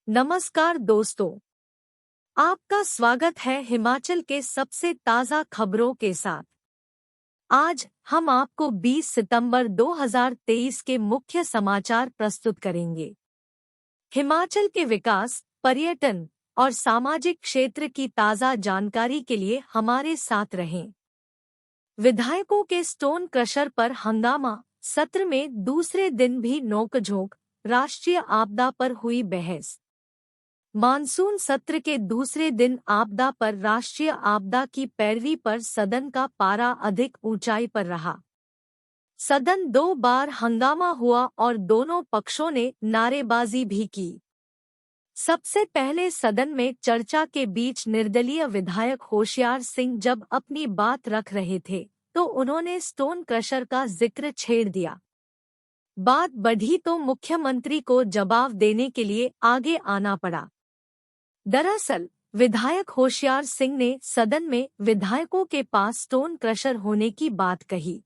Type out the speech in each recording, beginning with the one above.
नमस्कार दोस्तों, आपका स्वागत है हिमाचल के सबसे ताज़ा खबरों के साथ। आज हम आपको 20 सितंबर 2023 के मुख्य समाचार प्रस्तुत करेंगे। हिमाचल के विकास, पर्यटन और सामाजिक क्षेत्र की ताज़ा जानकारी के लिए हमारे साथ रहें। विधायकों के स्टोन क्रशर पर हंगामा, सत्र में दूसरे दिन भी नोकझोंक, राष्ट्रीय आपदा पर हुई बहस। मानसून सत्र के दूसरे दिन आपदा पर राष्ट्रीय आपदा की पैरवी पर सदन का पारा अधिक ऊंचाई पर रहा। सदन 2 बार हंगामा हुआ और दोनों पक्षों ने नारेबाजी भी की। सबसे पहले सदन में चर्चा के बीच निर्दलीय विधायक होशियार सिंह जब अपनी बात रख रहे थे, तो उन्होंने स्टोन क्रशर का जिक्र छेड़ दिया। बात बढ़ी तो मुख्यमंत्री को जवाब देने के लिए आगे आना पड़ा। दरअसल विधायक होशियार सिंह ने सदन में विधायकों के पास स्टोन क्रशर होने की बात कही।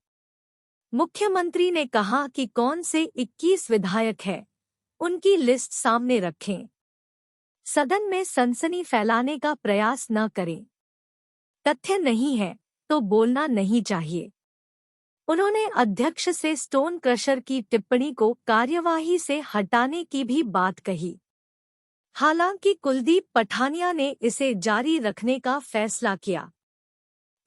मुख्यमंत्री ने कहा कि कौन से 21 विधायक हैं, उनकी लिस्ट सामने रखें। सदन में सनसनी फैलाने का प्रयास न करें। तथ्य नहीं है तो बोलना नहीं चाहिए। उन्होंने अध्यक्ष से स्टोन क्रशर की टिप्पणी को कार्यवाही से हटाने की भी बात कही। हालांकि कुलदीप पठानिया ने इसे जारी रखने का फैसला किया।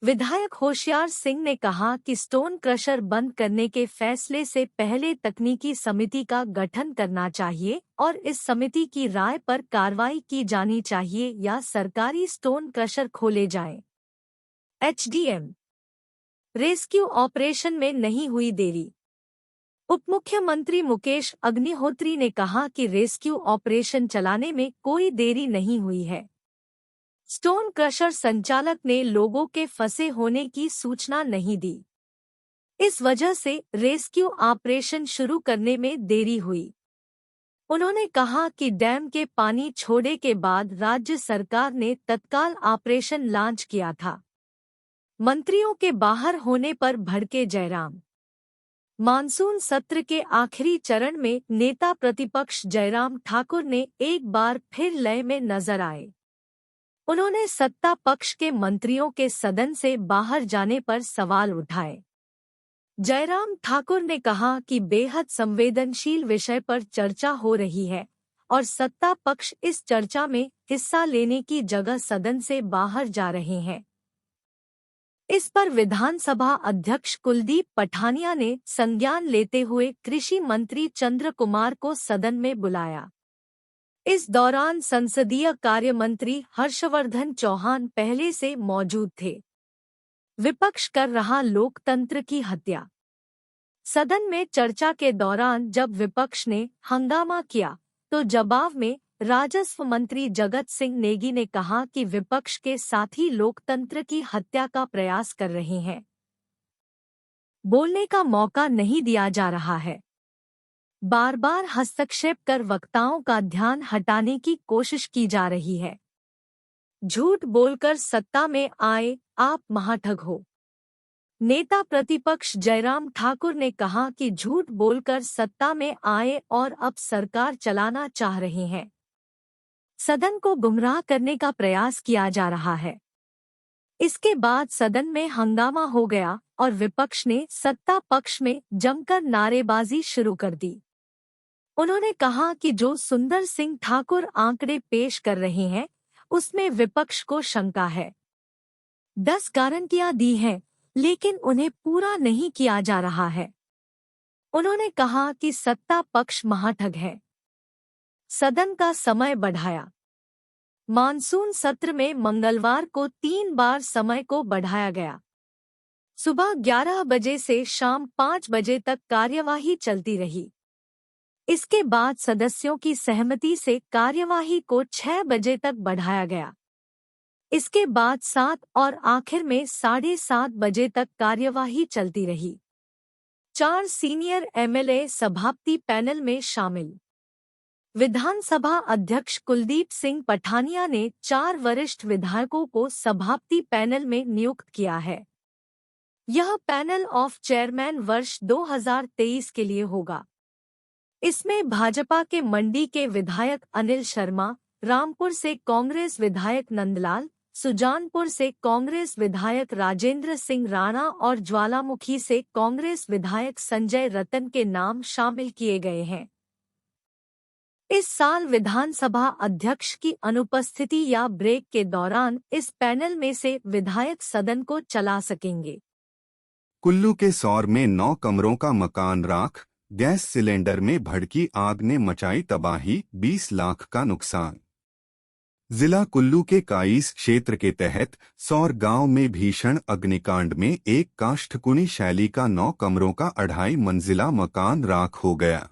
विधायक होशियार सिंह ने कहा कि स्टोन क्रशर बंद करने के फैसले से पहले तकनीकी समिति का गठन करना चाहिए और इस समिति की राय पर कार्रवाई की जानी चाहिए या सरकारी स्टोन क्रशर खोले जाएं। एचडीएम रेस्क्यू ऑपरेशन में नहीं हुई देरी। उपमुख्यमंत्री मुकेश अग्निहोत्री ने कहा कि रेस्क्यू ऑपरेशन चलाने में कोई देरी नहीं हुई है। स्टोन क्रशर संचालक ने लोगों के फंसे होने की सूचना नहीं दी। इस वजह से रेस्क्यू ऑपरेशन शुरू करने में देरी हुई। उन्होंने कहा कि डैम के पानी छोड़े के बाद राज्य सरकार ने तत्काल ऑपरेशन लॉन्च किया था। मंत्रियों के बाहर होने पर भड़के जयराम। मानसून सत्र के आखिरी चरण में नेता प्रतिपक्ष जयराम ठाकुर ने एक बार फिर लय में नजर आए। उन्होंने सत्ता पक्ष के मंत्रियों के सदन से बाहर जाने पर सवाल उठाए। जयराम ठाकुर ने कहा कि बेहद संवेदनशील विषय पर चर्चा हो रही है और सत्ता पक्ष इस चर्चा में हिस्सा लेने की जगह सदन से बाहर जा रहे हैं। इस पर विधानसभा अध्यक्ष कुलदीप पठानिया ने संज्ञान लेते हुए कृषि मंत्री चंद्र कुमार को सदन में बुलाया। इस दौरान संसदीय कार्य मंत्री हर्षवर्धन चौहान पहले से मौजूद थे। विपक्ष कर रहा लोकतंत्र की हत्या। सदन में चर्चा के दौरान जब विपक्ष ने हंगामा किया, तो जवाब में राजस्व मंत्री जगत सिंह नेगी ने कहा कि विपक्ष के साथी लोकतंत्र की हत्या का प्रयास कर रहे हैं। बोलने का मौका नहीं दिया जा रहा है। बार बार हस्तक्षेप कर वक्ताओं का ध्यान हटाने की कोशिश की जा रही है। झूठ बोलकर सत्ता में आए आप महाठग हो। नेता प्रतिपक्ष जयराम ठाकुर ने कहा कि झूठ बोलकर सत्ता में आए और अब सरकार चलाना चाह रहे हैं। सदन को गुमराह करने का प्रयास किया जा रहा है। इसके बाद सदन में हंगामा हो गया और विपक्ष ने सत्ता पक्ष में जमकर नारेबाजी शुरू कर दी। उन्होंने कहा कि जो सुंदर सिंह ठाकुर आंकड़े पेश कर रहे हैं, उसमें विपक्ष को शंका है। 10 गारंटियां दी हैं, लेकिन उन्हें पूरा नहीं किया जा रहा है। उन्होंने कहा कि सत्ता पक्ष महाठग है। सदन का समय बढ़ाया। मानसून सत्र में मंगलवार को 3 बार समय को बढ़ाया गया। सुबह 11 बजे से शाम 5 बजे तक कार्यवाही चलती रही। इसके बाद सदस्यों की सहमति से कार्यवाही को 6 बजे तक बढ़ाया गया। इसके बाद 7 और आखिर में 7:30 बजे तक कार्यवाही चलती रही। 4 सीनियर एमएलए सभापति पैनल में शामिल। विधानसभा अध्यक्ष कुलदीप सिंह पठानिया ने 4 वरिष्ठ विधायकों को सभापति पैनल में नियुक्त किया है। यह पैनल ऑफ चेयरमैन वर्ष 2023 के लिए होगा। इसमें भाजपा के मंडी के विधायक अनिल शर्मा, रामपुर से कांग्रेस विधायक नंदलाल, सुजानपुर से कांग्रेस विधायक राजेंद्र सिंह राणा और ज्वालामुखी से कांग्रेस विधायक संजय रतन के नाम शामिल किए गए हैं। इस साल विधानसभा अध्यक्ष की अनुपस्थिति या ब्रेक के दौरान इस पैनल में से विधायक सदन को चला सकेंगे। कुल्लू के सौर में 9 कमरों का मकान राख, गैस सिलेंडर में भड़की आग ने मचाई तबाही, 20 लाख का नुकसान। जिला कुल्लू के काईस क्षेत्र के तहत सौर गांव में भीषण अग्निकांड में एक काष्ठकुनी शैली का 9 कमरों का 2.5 मंजिला मकान राख हो गया।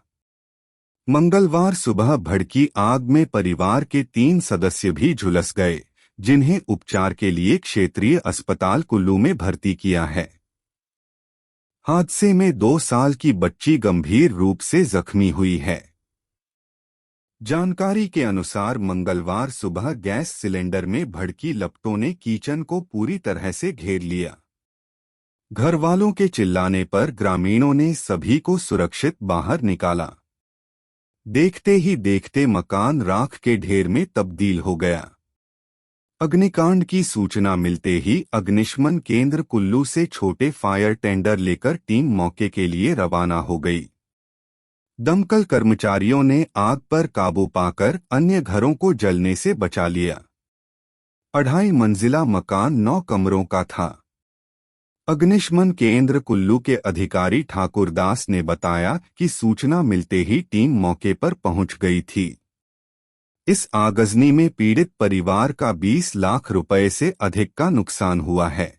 मंगलवार सुबह भड़की आग में परिवार के 3 सदस्य भी झुलस गए, जिन्हें उपचार के लिए क्षेत्रीय अस्पताल कुल्लू में भर्ती किया है। हादसे में 2 साल की बच्ची गंभीर रूप से जख्मी हुई है। जानकारी के अनुसार मंगलवार सुबह गैस सिलेंडर में भड़की लपटों ने किचन को पूरी तरह से घेर लिया। घरवालों के चिल्लाने पर ग्रामीणों ने सभी को सुरक्षित बाहर निकाला। देखते ही देखते मकान राख के ढेर में तब्दील हो गया। अग्निकांड की सूचना मिलते ही अग्निशमन केंद्र कुल्लू से छोटे फायर टेंडर लेकर टीम मौके के लिए रवाना हो गई। दमकल कर्मचारियों ने आग पर काबू पाकर अन्य घरों को जलने से बचा लिया। 2.5 मंजिला मकान 9 कमरों का था। अग्निशमन केंद्र कुल्लू के अधिकारी ठाकुर दास ने बताया कि सूचना मिलते ही टीम मौके पर पहुंच गई थी। इस आगजनी में पीड़ित परिवार का 20 लाख रुपए से अधिक का नुकसान हुआ है।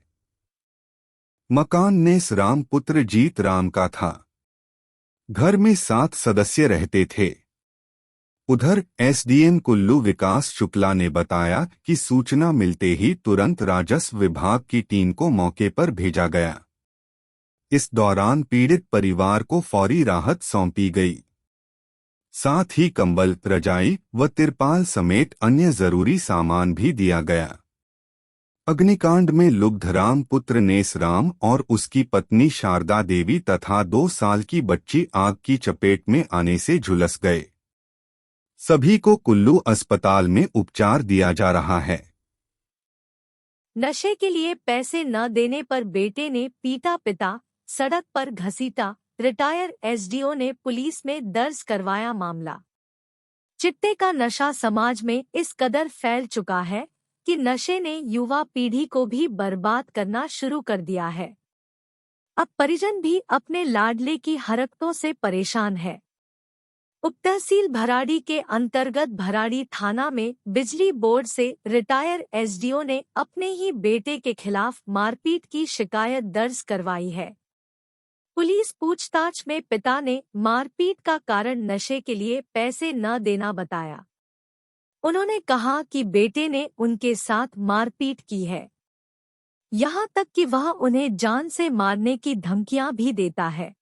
मकान नेस राम पुत्र जीत राम का था। घर में 7 सदस्य रहते थे। उधर एसडीएम कुल्लू विकास शुक्ला ने बताया कि सूचना मिलते ही तुरंत राजस्व विभाग की टीम को मौके पर भेजा गया। इस दौरान पीड़ित परिवार को फौरी राहत सौंपी गई। साथ ही कंबल, रजाई व तिरपाल समेत अन्य जरूरी सामान भी दिया गया। अग्निकांड में लुब्धराम पुत्र नेसराम और उसकी पत्नी शारदा देवी तथा 2 साल की बच्ची आग की चपेट में आने से झुलस गए। सभी को कुल्लू अस्पताल में उपचार दिया जा रहा है। नशे के लिए पैसे न देने पर बेटे ने पीटा पिता, सड़क पर घसीटा, रिटायर एसडीओ ने पुलिस में दर्ज करवाया मामला। चिट्टे का नशा समाज में इस कदर फैल चुका है कि नशे ने युवा पीढ़ी को भी बर्बाद करना शुरू कर दिया है। अब परिजन भी अपने लाडले की हरकतों से परेशान है। उपतहसील भराड़ी के अंतर्गत भराड़ी थाना में बिजली बोर्ड से रिटायर एसडीओ ने अपने ही बेटे के खिलाफ मारपीट की शिकायत दर्ज करवाई है। पुलिस पूछताछ में पिता ने मारपीट का कारण नशे के लिए पैसे न देना बताया। उन्होंने कहा कि बेटे ने उनके साथ मारपीट की है, यहाँ तक कि वह उन्हें जान से मारने की धमकियां भी देता है।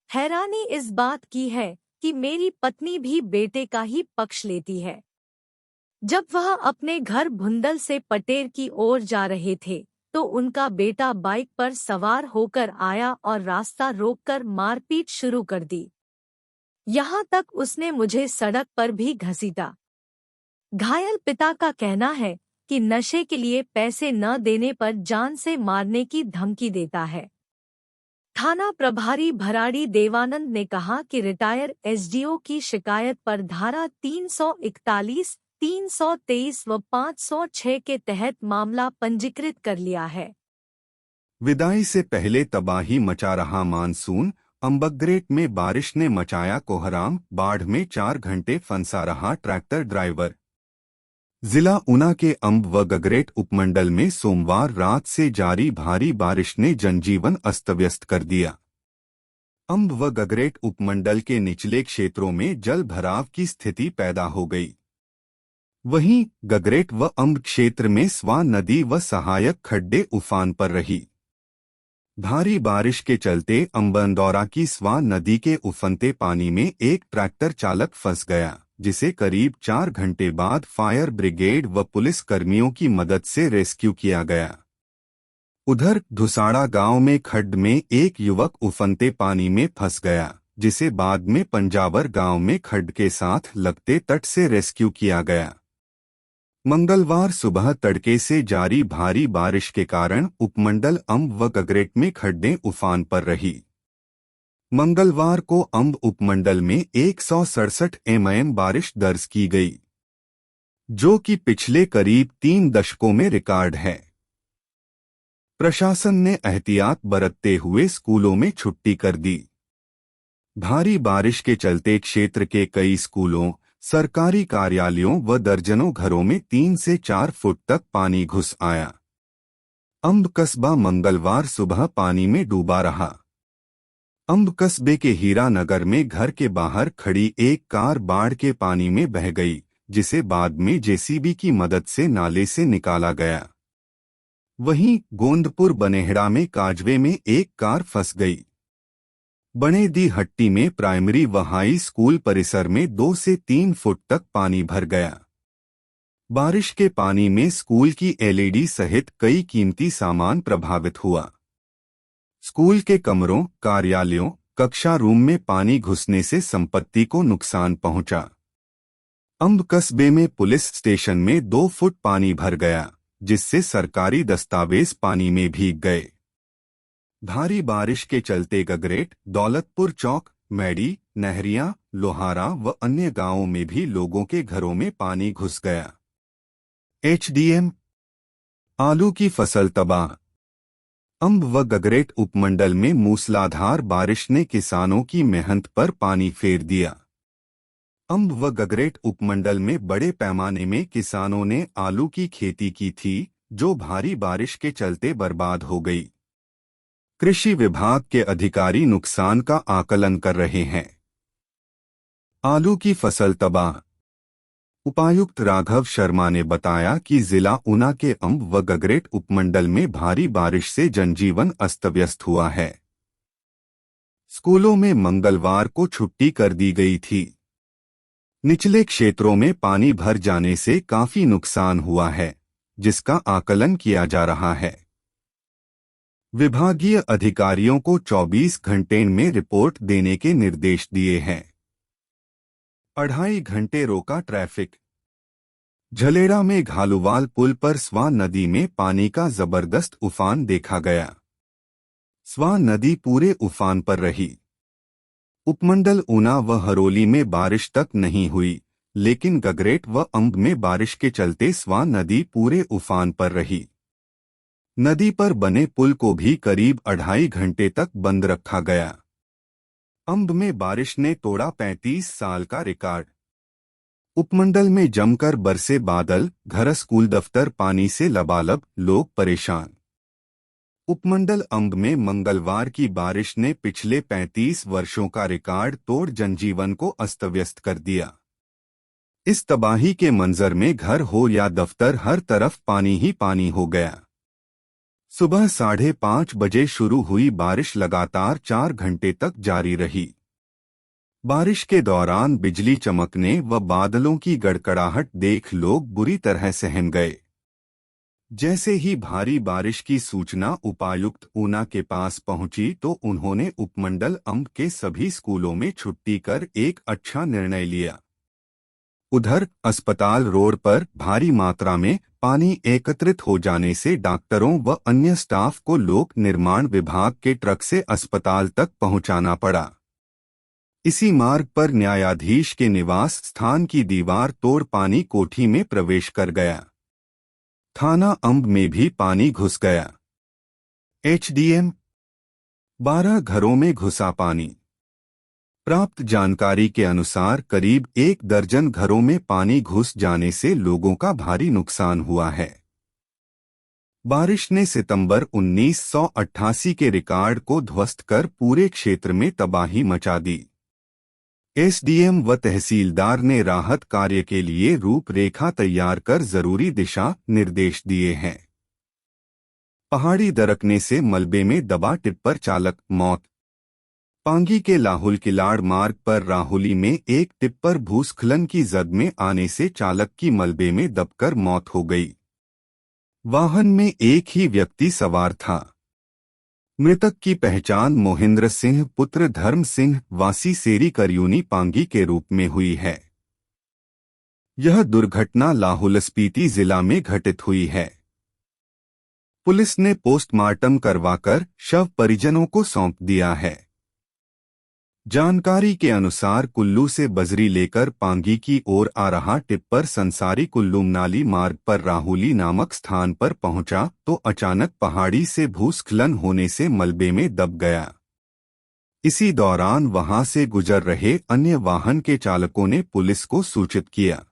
हैरानी इस बात की है कि मेरी पत्नी भी बेटे का ही पक्ष लेती है। जब वह अपने घर भुंदल से पटेर की ओर जा रहे थे तो उनका बेटा बाइक पर सवार होकर आया और रास्ता रोककर मारपीट शुरू कर दी। यहाँ तक उसने मुझे सड़क पर भी घसीटा। घायल पिता का कहना है कि नशे के लिए पैसे न देने पर जान से मारने की धमकी देता है। थाना प्रभारी भराड़ी देवानंद ने कहा कि रिटायर एसडीओ की शिकायत पर धारा 341, 323 व 506 के तहत मामला पंजीकृत कर लिया है। विदाई से पहले तबाही मचा रहा मानसून, अम्बगग्रेट में बारिश ने मचाया कोहराम, बाढ़ में 4 घंटे फंसा रहा ट्रैक्टर ड्राइवर। जिला ऊना के अम्ब व गगरेट उपमंडल में सोमवार रात से जारी भारी बारिश ने जनजीवन अस्तव्यस्त कर दिया। अम्ब व गगरेट उपमंडल के निचले क्षेत्रों में जल भराव की स्थिति पैदा हो गई। वहीं गगरेट व अम्ब क्षेत्र में स्वान नदी व सहायक खड्डे उफान पर रही। भारी बारिश के चलते अम्बंदौरा की स्वान नदी के उफनते पानी में एक ट्रैक्टर चालक फंस गया, जिसे करीब 4 घंटे बाद फायर ब्रिगेड व पुलिस कर्मियों की मदद से रेस्क्यू किया गया। उधर धुसाड़ा गांव में खड्ड में एक युवक उफनते पानी में फंस गया, जिसे बाद में पंजावर गांव में खड्ड के साथ लगते तट से रेस्क्यू किया गया। मंगलवार सुबह तड़के से जारी भारी बारिश के कारण उपमंडल अंब व गगरेट में खड्डें उफान पर रही। मंगलवार को अंब उपमंडल में 167 mm बारिश दर्ज की गई, जो कि पिछले करीब 3 दशकों में रिकॉर्ड है। प्रशासन ने एहतियात बरतते हुए स्कूलों में छुट्टी कर दी। भारी बारिश के चलते क्षेत्र के कई स्कूलों, सरकारी कार्यालयों व दर्जनों घरों में 3 से 4 फुट तक पानी घुस आया। अंब कस्बा मंगलवार सुबह पानी में डूबा रहा। अंब कस्बे के हीरा नगर में घर के बाहर खड़ी एक कार बाढ़ के पानी में बह गई, जिसे बाद में जेसीबी की मदद से नाले से निकाला गया। वहीं गोंदपुर बनेहड़ा में काजवे में एक कार फंस गई। बने दी हट्टी में प्राइमरी व हाई स्कूल परिसर में 2 से 3 फुट तक पानी भर गया। बारिश के पानी में स्कूल की एलईडी सहित कई कीमती सामान प्रभावित हुआ। स्कूल के कमरों, कार्यालयों, कक्षा रूम में पानी घुसने से संपत्ति को नुकसान पहुंचा। अंब कस्बे में पुलिस स्टेशन में 2 फुट पानी भर गया, जिससे सरकारी दस्तावेज पानी में भीग गए। भारी बारिश के चलते गगरेट, दौलतपुर चौक, मैडी, नहरिया, लोहारा व अन्य गांवों में भी लोगों के घरों में पानी घुस गया। एचडीएम आलू की फसल तबाह। अंब व गगरेट उपमंडल में मूसलाधार बारिश ने किसानों की मेहनत पर पानी फेर दिया। अंब व गगरेट उपमंडल में बड़े पैमाने में किसानों ने आलू की खेती की थी, जो भारी बारिश के चलते बर्बाद हो गई। कृषि विभाग के अधिकारी नुकसान का आकलन कर रहे हैं। आलू की फसल तबाह। उपायुक्त राघव शर्मा ने बताया कि जिला ऊना के अंब व गगरेट उपमंडल में भारी बारिश से जनजीवन अस्त-व्यस्त हुआ है। स्कूलों में मंगलवार को छुट्टी कर दी गई थी। निचले क्षेत्रों में पानी भर जाने से काफी नुकसान हुआ है, जिसका आकलन किया जा रहा है। विभागीय अधिकारियों को 24 घंटे में रिपोर्ट देने के निर्देश दिए हैं। 2.5 घंटे रोका ट्रैफिक। झलेड़ा में घालूवाल पुल पर स्वां नदी में पानी का जबरदस्त उफान देखा गया। स्वां नदी पूरे उफान पर रही। उपमंडल ऊना व हरोली में बारिश तक नहीं हुई, लेकिन गगरेट व अंब में बारिश के चलते स्वां नदी पूरे उफान पर रही। नदी पर बने पुल को भी करीब 2.5 घंटे तक बंद रखा गया। अंब में बारिश ने तोड़ा 35 साल का रिकॉर्ड। उपमंडल में जमकर बरसे बादल, घर स्कूल दफ्तर पानी से लबालब, लोग परेशान। उपमंडल अंब में मंगलवार की बारिश ने पिछले 35 वर्षों का रिकॉर्ड तोड़ जनजीवन को अस्तव्यस्त कर दिया। इस तबाही के मंजर में घर हो या दफ्तर, हर तरफ पानी ही पानी हो गया। सुबह 5:30 बजे शुरू हुई बारिश लगातार 4 घंटे तक जारी रही। बारिश के दौरान बिजली चमकने व बादलों की गड़गड़ाहट देख लोग बुरी तरह सहम गए। जैसे ही भारी बारिश की सूचना उपायुक्त ऊना के पास पहुंची तो उन्होंने उपमंडल अंब के सभी स्कूलों में छुट्टी कर एक अच्छा निर्णय लिया। उधर अस्पताल रोड पर भारी मात्रा में पानी एकत्रित हो जाने से डॉक्टरों व अन्य स्टाफ को लोक निर्माण विभाग के ट्रक से अस्पताल तक पहुंचाना पड़ा। इसी मार्ग पर न्यायाधीश के निवास स्थान की दीवार तोड़ पानी कोठी में प्रवेश कर गया। थाना अंब में भी पानी घुस गया। एचडीएम 12 घरों में घुसा पानी। प्राप्त जानकारी के अनुसार करीब 1 दर्जन घरों में पानी घुस जाने से लोगों का भारी नुकसान हुआ है। बारिश ने सितंबर 1988 के रिकॉर्ड को ध्वस्त कर पूरे क्षेत्र में तबाही मचा दी। एसडीएम व तहसीलदार ने राहत कार्य के लिए रूपरेखा तैयार कर जरूरी दिशा निर्देश दिए हैं। पहाड़ी दरकने से मलबे में दबा टिप्पर चालक मौत। पांगी के लाहुल किलाड़ मार्ग पर राहुली में एक टिप्पर भूस्खलन की जद में आने से चालक की मलबे में दबकर मौत हो गई। वाहन में एक ही व्यक्ति सवार था। मृतक की पहचान मोहिंद्र सिंह पुत्र धर्म सिंह वासी सेरी करयूनी पांगी के रूप में हुई है। यह दुर्घटना लाहौल स्पीति जिला में घटित हुई है। पुलिस ने पोस्टमार्टम करवाकर शव परिजनों को सौंप दिया है। जानकारी के अनुसार कुल्लू से बजरी लेकर पांगी की ओर आ रहा टिप्पर संसारी कुल्लू मनाली मार्ग पर राहुली नामक स्थान पर पहुंचा तो अचानक पहाड़ी से भूस्खलन होने से मलबे में दब गया। इसी दौरान वहां से गुजर रहे अन्य वाहन के चालकों ने पुलिस को सूचित किया।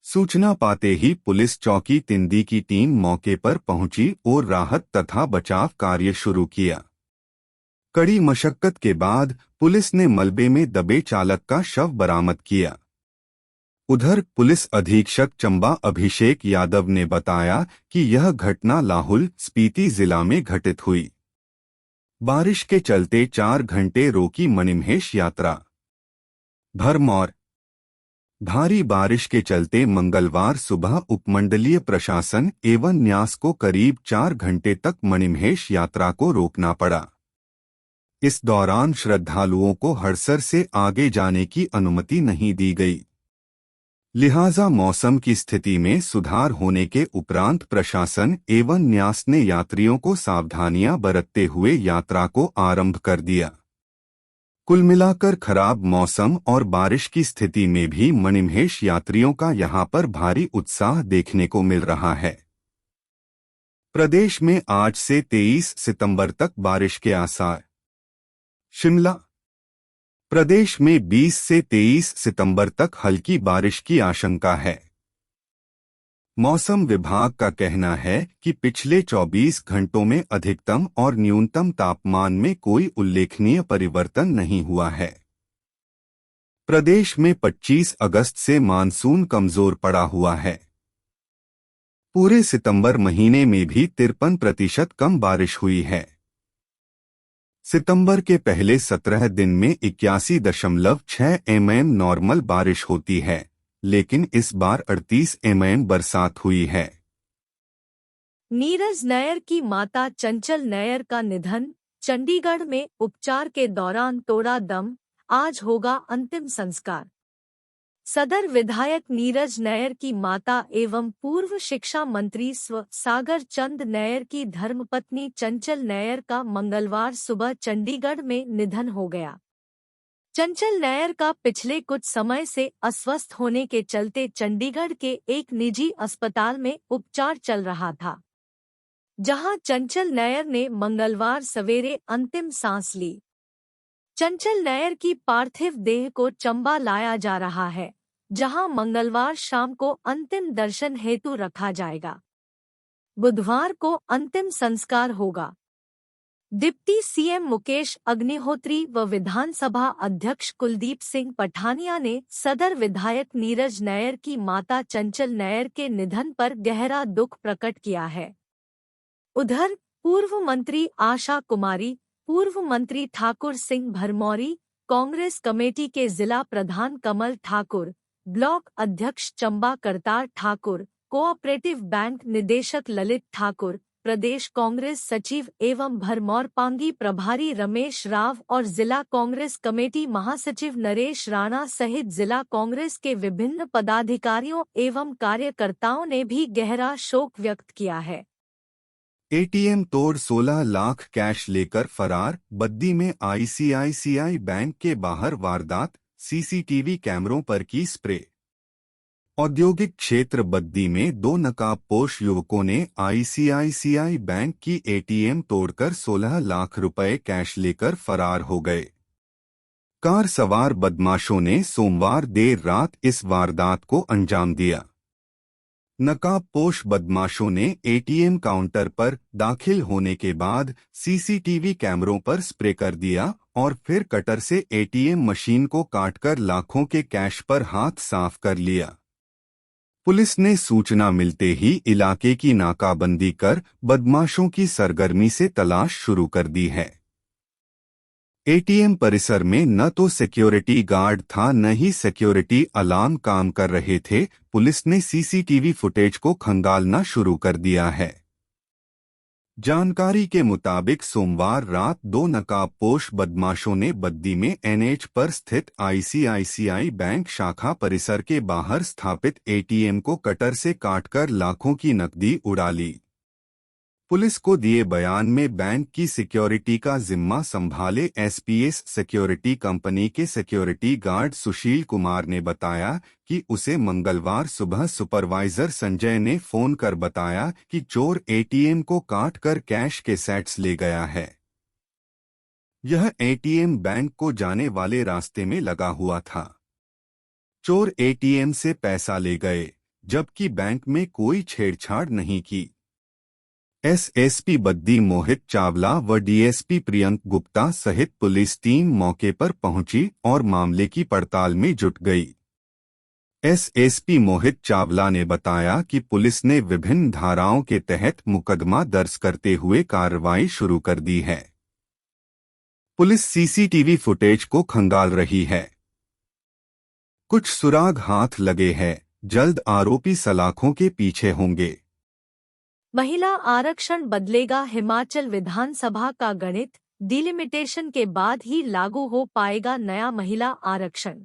सूचना पाते ही पुलिस चौकी तिंदी की टीम मौके पर पहुंची और राहत तथा बचाव कार्य शुरू किया। कड़ी मशक्कत के बाद पुलिस ने मलबे में दबे चालक का शव बरामद किया। उधर पुलिस अधीक्षक चंबा अभिषेक यादव ने बताया कि यह घटना लाहौल स्पीति जिला में घटित हुई। बारिश के चलते 4 घंटे रोकी मणिमहेश यात्रा। भरमौर। भारी बारिश के चलते मंगलवार सुबह उपमंडलीय प्रशासन एवं न्यास को करीब 4 घंटे तक मणिमहेश यात्रा को रोकना पड़ा। इस दौरान श्रद्धालुओं को हड़सर से आगे जाने की अनुमति नहीं दी गई। लिहाजा मौसम की स्थिति में सुधार होने के उपरांत प्रशासन एवं न्यास ने यात्रियों को सावधानियां बरतते हुए यात्रा को आरंभ कर दिया। कुल मिलाकर खराब मौसम और बारिश की स्थिति में भी मणिमहेश यात्रियों का यहां पर भारी उत्साह देखने को मिल रहा है। प्रदेश में आज से 23 सितंबर तक बारिश के आसार। शिमला। प्रदेश में 20 से 23 सितंबर तक हल्की बारिश की आशंका है। मौसम विभाग का कहना है कि पिछले 24 घंटों में अधिकतम और न्यूनतम तापमान में कोई उल्लेखनीय परिवर्तन नहीं हुआ है। प्रदेश में 25 अगस्त से मानसून कमजोर पड़ा हुआ है। पूरे सितंबर महीने में भी 53% कम बारिश हुई है। सितंबर के पहले 17 दिन में 81.6 mm नॉर्मल बारिश होती है, लेकिन इस बार 38 mm बरसात हुई है। नीरज नैयर की माता चंचल नैयर का निधन। चंडीगढ़ में उपचार के दौरान तोड़ा दम, आज होगा अंतिम संस्कार। सदर विधायक नीरज नैयर की माता एवं पूर्व शिक्षा मंत्री स्व सागर चंद नैयर की धर्मपत्नी चंचल नैयर का मंगलवार सुबह चंडीगढ़ में निधन हो गया। चंचल नैयर का पिछले कुछ समय से अस्वस्थ होने के चलते चंडीगढ़ के एक निजी अस्पताल में उपचार चल रहा था, जहां चंचल नैयर ने मंगलवार सवेरे अंतिम सांस ली। चंचल नैयर की पार्थिव देह को चंबा लाया जा रहा है, जहां मंगलवार शाम को अंतिम दर्शन हेतु रखा जाएगा। बुधवार को अंतिम संस्कार होगा। डिप्टी सीएम मुकेश अग्निहोत्री व विधानसभा अध्यक्ष कुलदीप सिंह पठानिया ने सदर विधायक नीरज नैयर की माता चंचल नैयर के निधन पर गहरा दुख प्रकट किया है। उधर पूर्व मंत्री आशा कुमारी, पूर्व मंत्री ठाकुर सिंह भरमौरी, कांग्रेस कमेटी के जिला प्रधान कमल ठाकुर, ब्लॉक अध्यक्ष चंबा करतार ठाकुर, कोऑपरेटिव बैंक निदेशक ललित ठाकुर, प्रदेश कांग्रेस सचिव एवं भरमौर पांगी प्रभारी रमेश राव और जिला कांग्रेस कमेटी महासचिव नरेश राणा सहित जिला कांग्रेस के विभिन्न पदाधिकारियों एवं कार्यकर्ताओं ने भी गहरा शोक व्यक्त किया है। एटीएम तोड़ 16 लाख कैश लेकर फरार। बद्दी में आईसीआईसीआई बैंक के बाहर वारदात, सीसीटीवी कैमरों पर की स्प्रे। औद्योगिक क्षेत्र बद्दी में 2 नकाबपोश युवकों ने आईसीआईसीआई बैंक की एटीएम तोड़कर 16 लाख रुपए कैश लेकर फरार हो गए। कार सवार बदमाशों ने सोमवार देर रात इस वारदात को अंजाम दिया। नकाबपोश बदमाशों ने एटीएम काउंटर पर दाखिल होने के बाद सीसीटीवी कैमरों पर स्प्रे कर दिया और फिर कटर से एटीएम मशीन को काटकर लाखों के कैश पर हाथ साफ कर लिया। पुलिस ने सूचना मिलते ही इलाके की नाकाबंदी कर बदमाशों की सरगर्मी से तलाश शुरू कर दी है। एटीएम परिसर में न तो सिक्योरिटी गार्ड था न ही सिक्योरिटी अलार्म काम कर रहे थे। पुलिस ने सीसीटीवी फुटेज को खंगालना शुरू कर दिया है। जानकारी के मुताबिक सोमवार रात 2 नकाबपोश बदमाशों ने बद्दी में एनएच पर स्थित आईसीआईसीआई बैंक शाखा परिसर के बाहर स्थापित एटीएम को कटर से काटकर लाखों की नकदी उड़ा ली। पुलिस को दिए बयान में बैंक की सिक्योरिटी का जिम्मा संभाले एसपीएस सिक्योरिटी कंपनी के सिक्योरिटी गार्ड सुशील कुमार ने बताया कि उसे मंगलवार सुबह सुपरवाइजर संजय ने फोन कर बताया कि चोर एटीएम को काटकर कैश के सेट्स ले गया है। यह एटीएम बैंक को जाने वाले रास्ते में लगा हुआ था। चोर एटीएम से पैसा ले गए, जबकि बैंक में कोई छेड़छाड़ नहीं की। एसएसपी बद्दी मोहित चावला व डीएसपी प्रियंक गुप्ता सहित पुलिस टीम मौके पर पहुंची और मामले की पड़ताल में जुट गई। एसएसपी मोहित चावला ने बताया कि पुलिस ने विभिन्न धाराओं के तहत मुकदमा दर्ज करते हुए कार्रवाई शुरू कर दी है। पुलिस सीसीटीवी फुटेज को खंगाल रही है। कुछ सुराग हाथ लगे हैं, जल्द आरोपी सलाखों के पीछे होंगे। महिला आरक्षण बदलेगा हिमाचल विधानसभा का गणित, डिलिमिटेशन के बाद ही लागू हो पाएगा नया महिला आरक्षण।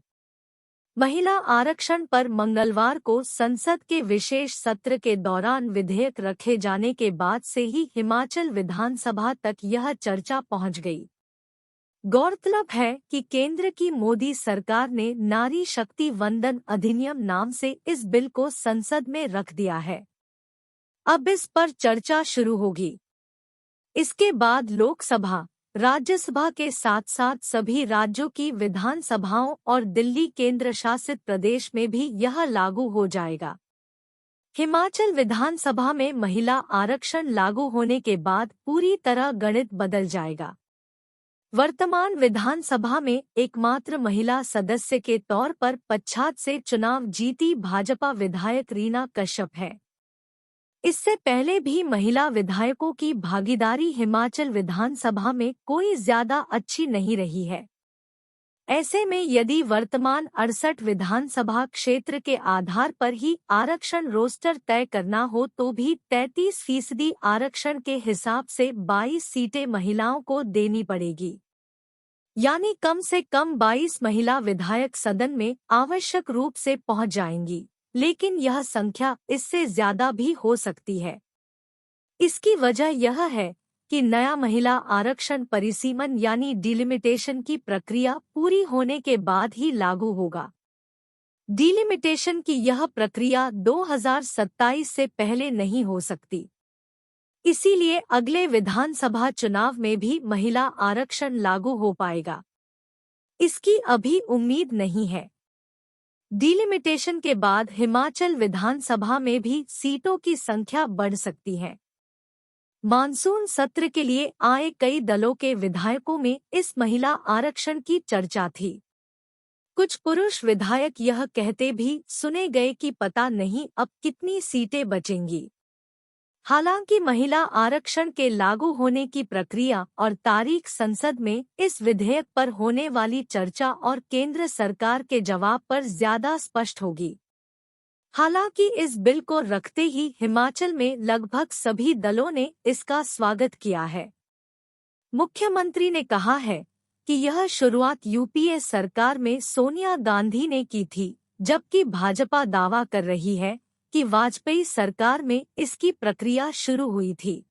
महिला आरक्षण पर मंगलवार को संसद के विशेष सत्र के दौरान विधेयक रखे जाने के बाद से ही हिमाचल विधानसभा तक यह चर्चा पहुंच गई। गौरतलब है कि केंद्र की मोदी सरकार ने नारी शक्ति वंदन अधिनियम नाम से इस बिल को संसद में रख दिया है। अब इस पर चर्चा शुरू होगी। इसके बाद लोकसभा, राज्यसभा के साथ साथ सभी राज्यों की विधानसभाओं और दिल्ली केंद्र शासित प्रदेश में भी यह लागू हो जाएगा। हिमाचल विधानसभा में महिला आरक्षण लागू होने के बाद पूरी तरह गणित बदल जाएगा। वर्तमान विधानसभा में एकमात्र महिला सदस्य के तौर पर पच्छाद से चुनाव जीती भाजपा विधायक रीना कश्यप है। इससे पहले भी महिला विधायकों की भागीदारी हिमाचल विधानसभा में कोई ज्यादा अच्छी नहीं रही है। ऐसे में यदि वर्तमान 68 विधानसभा क्षेत्र के आधार पर ही आरक्षण रोस्टर तय करना हो तो भी 33% आरक्षण के हिसाब से 22 सीटें महिलाओं को देनी पड़ेगी। यानी कम से कम 22 महिला विधायक सदन में आवश्यक रूप से पहुंच जाएंगी, लेकिन यह संख्या इससे ज्यादा भी हो सकती है। इसकी वजह यह है कि नया महिला आरक्षण परिसीमन यानी डिलिमिटेशन की प्रक्रिया पूरी होने के बाद ही लागू होगा। डिलिमिटेशन की यह प्रक्रिया 2027 से पहले नहीं हो सकती। इसीलिए अगले विधानसभा चुनाव में भी महिला आरक्षण लागू हो पाएगा, इसकी अभी उम्मीद नहीं है। डिलिमिटेशन के बाद हिमाचल विधानसभा में भी सीटों की संख्या बढ़ सकती है। मानसून सत्र के लिए आए कई दलों के विधायकों में इस महिला आरक्षण की चर्चा थी। कुछ पुरुष विधायक यह कहते भी सुने गए कि पता नहीं अब कितनी सीटें बचेंगी। हालांकि महिला आरक्षण के लागू होने की प्रक्रिया और तारीख संसद में इस विधेयक पर होने वाली चर्चा और केंद्र सरकार के जवाब पर ज्यादा स्पष्ट होगी। हालांकि इस बिल को रखते ही हिमाचल में लगभग सभी दलों ने इसका स्वागत किया है। मुख्यमंत्री ने कहा है कि यह शुरुआत यूपीए सरकार में सोनिया गांधी ने की थी, जबकि भाजपा दावा कर रही है कि वाजपेयी सरकार में इसकी प्रक्रिया शुरू हुई थी।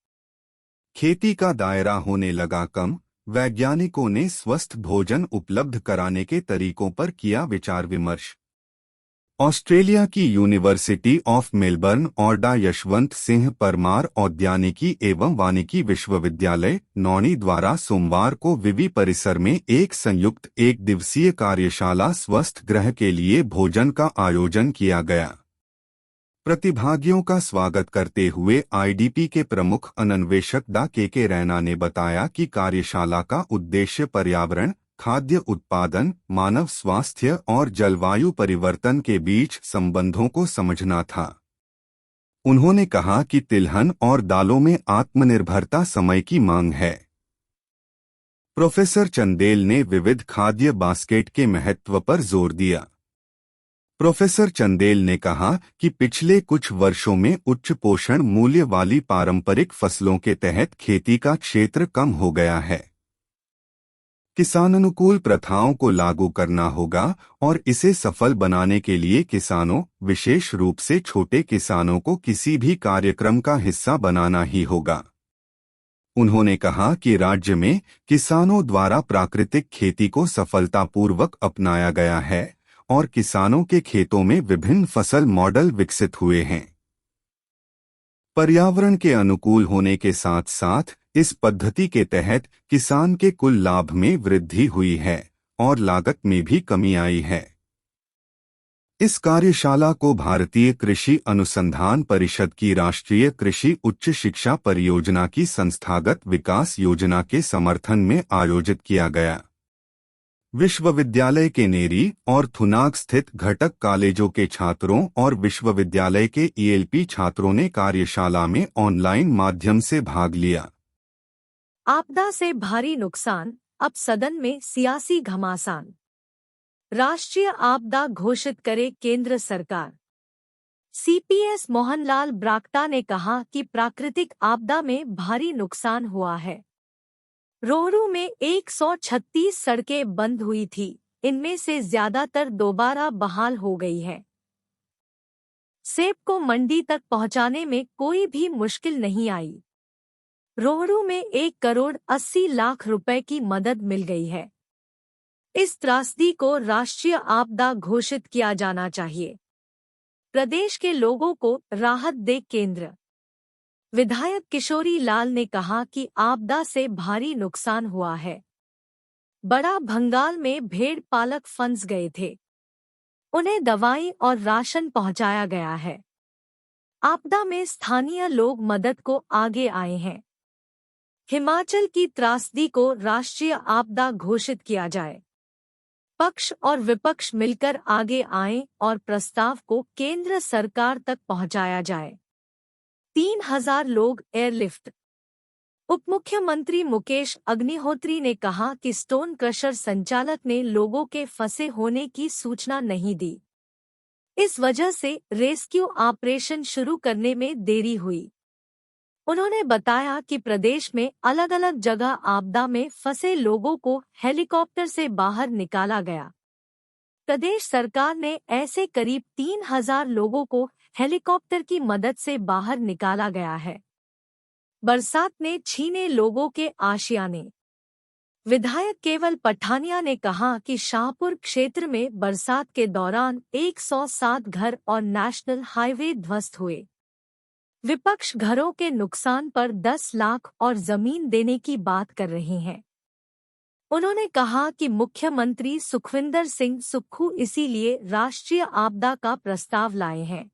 खेती का दायरा होने लगा कम, वैज्ञानिकों ने स्वस्थ भोजन उपलब्ध कराने के तरीकों पर किया विचार विमर्श। ऑस्ट्रेलिया की यूनिवर्सिटी ऑफ मेलबर्न और डा यशवंत सिंह परमार औद्यानिकी एवं वानिकी विश्वविद्यालय नौणी द्वारा सोमवार को विवि परिसर में एक संयुक्त 1 दिवसीय कार्यशाला स्वस्थ ग्रह के लिए भोजन का आयोजन किया गया। प्रतिभागियों का स्वागत करते हुए आईडीपी के प्रमुख अन्वेषक डा के रैना ने बताया कि कार्यशाला का उद्देश्य पर्यावरण, खाद्य उत्पादन, मानव स्वास्थ्य और जलवायु परिवर्तन के बीच संबंधों को समझना था। उन्होंने कहा कि तिलहन और दालों में आत्मनिर्भरता समय की मांग है। प्रोफेसर चंदेल ने विविध खाद्य बास्केट के महत्व पर जोर दिया। प्रोफेसर चंदेल ने कहा कि पिछले कुछ वर्षों में उच्च पोषण मूल्य वाली पारंपरिक फसलों के तहत खेती का क्षेत्र कम हो गया है। किसान अनुकूल प्रथाओं को लागू करना होगा और इसे सफल बनाने के लिए किसानों, विशेष रूप से छोटे किसानों को किसी भी कार्यक्रम का हिस्सा बनाना ही होगा। उन्होंने कहा कि राज्य में किसानों द्वारा प्राकृतिक खेती को सफलतापूर्वक अपनाया गया है और किसानों के खेतों में विभिन्न फसल मॉडल विकसित हुए हैं। पर्यावरण के अनुकूल होने के साथ साथ इस पद्धति के तहत किसान के कुल लाभ में वृद्धि हुई है और लागत में भी कमी आई है। इस कार्यशाला को भारतीय कृषि अनुसंधान परिषद की राष्ट्रीय कृषि उच्च शिक्षा परियोजना की संस्थागत विकास योजना के समर्थन में आयोजित किया गया। विश्वविद्यालय के नेरी और थुनाग स्थित घटक कॉलेजों के छात्रों और विश्वविद्यालय के ईएलपी छात्रों ने कार्यशाला में ऑनलाइन माध्यम से भाग लिया। आपदा से भारी नुकसान, अब सदन में सियासी घमासान। राष्ट्रीय आपदा घोषित करे केंद्र सरकार। सीपीएस मोहनलाल ब्राक्टा ने कहा कि प्राकृतिक आपदा में भारी नुकसान हुआ है। रोहरू में 136 सड़कें बंद हुई थी, इनमें से ज्यादातर दोबारा बहाल हो गई है। सेब को मंडी तक पहुंचाने में कोई भी मुश्किल नहीं आई। रोहरू में 1,80,00,000 रुपए की मदद मिल गई है। इस त्रासदी को राष्ट्रीय आपदा घोषित किया जाना चाहिए। प्रदेश के लोगों को राहत दे केंद्र। विधायक किशोरी लाल ने कहा कि आपदा से भारी नुकसान हुआ है। बड़ा भंगाल में भेड़ पालक फंस गए थे, उन्हें दवाई और राशन पहुंचाया गया है। आपदा में स्थानीय लोग मदद को आगे आए हैं। हिमाचल की त्रासदी को राष्ट्रीय आपदा घोषित किया जाए। पक्ष और विपक्ष मिलकर आगे आएं और प्रस्ताव को केंद्र सरकार तक पहुंचाया जाए। 3,000 लोग एयरलिफ्ट। उप मुख्यमंत्री मुकेश अग्निहोत्री ने कहा कि स्टोन क्रशर संचालक ने लोगों के फंसे होने की सूचना नहीं दी। इस वजह से रेस्क्यू ऑपरेशन शुरू करने में देरी हुई। उन्होंने बताया कि प्रदेश में अलग अलग जगह आपदा में फंसे लोगों को हेलीकॉप्टर से बाहर निकाला गया। प्रदेश सरकार ने ऐसे करीब 3,000 लोगों को हेलीकॉप्टर की मदद से बाहर निकाला गया है। बरसात ने छीने लोगों के आशियाने। विधायक केवल पठानिया ने कहा कि शाहपुर क्षेत्र में बरसात के दौरान 107 घर और नेशनल हाईवे ध्वस्त हुए। विपक्ष घरों के नुकसान पर 10 लाख और जमीन देने की बात कर रहे हैं। उन्होंने कहा कि मुख्यमंत्री सुखविंदर सिंह सुक्खू इसीलिए राष्ट्रीय आपदा का प्रस्ताव लाए हैं।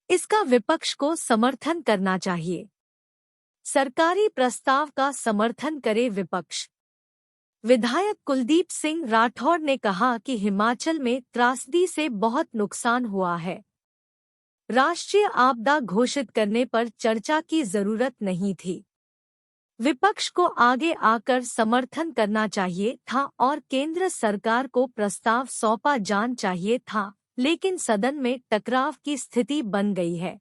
इसका विपक्ष को समर्थन करना चाहिए। सरकारी प्रस्ताव का समर्थन करे विपक्ष। विधायक कुलदीप सिंह राठौड़ ने कहा कि हिमाचल में त्रासदी से बहुत नुकसान हुआ है। राष्ट्रीय आपदा घोषित करने पर चर्चा की जरूरत नहीं थी। विपक्ष को आगे आकर समर्थन करना चाहिए था और केंद्र सरकार को प्रस्ताव सौंपा जाना चाहिए था, लेकिन सदन में टकराव की स्थिति बन गई है।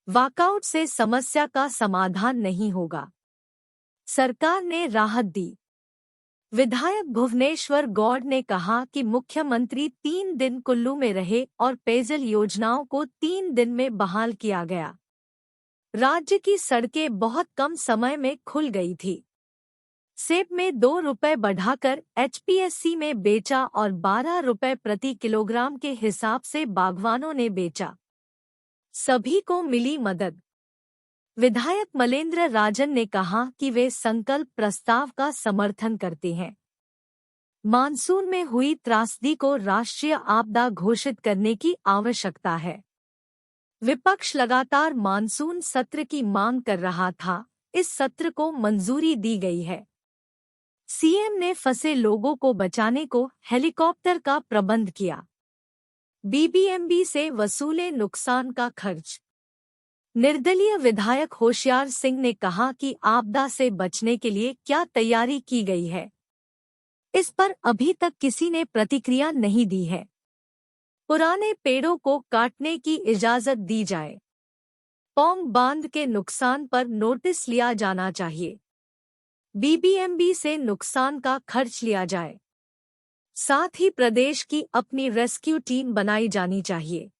वॉकआउट से समस्या का समाधान नहीं होगा। सरकार ने राहत दी। विधायक भुवनेश्वर गौड़ ने कहा कि मुख्यमंत्री 3 दिन कुल्लू में रहे और पेयजल योजनाओं को 3 दिन में बहाल किया गया। राज्य की सड़कें बहुत कम समय में खुल गई थी। सेब में 2 रुपए बढ़ाकर एचपीएससी में बेचा और 12 रुपए प्रति किलोग्राम के हिसाब से बागवानों ने बेचा। सभी को मिली मदद। विधायक मलेंद्र राजन ने कहा कि वे संकल्प प्रस्ताव का समर्थन करते हैं। मानसून में हुई त्रासदी को राष्ट्रीय आपदा घोषित करने की आवश्यकता है। विपक्ष लगातार मानसून सत्र की मांग कर रहा था, इस सत्र को मंजूरी दी गई है। सीएम ने फंसे लोगों को बचाने को हेलीकॉप्टर का प्रबंध किया। बीबीएमबी से वसूले नुकसान का खर्च। निर्दलीय विधायक होशियार सिंह ने कहा कि आपदा से बचने के लिए क्या तैयारी की गई है, इस पर अभी तक किसी ने प्रतिक्रिया नहीं दी है। पुराने पेड़ों को काटने की इजाजत दी जाए। पौंग बांध के नुकसान पर नोटिस लिया जाना चाहिए। बीबीएमबी से नुकसान का खर्च लिया जाए। साथ ही प्रदेश की अपनी रेस्क्यू टीम बनाई जानी चाहिए।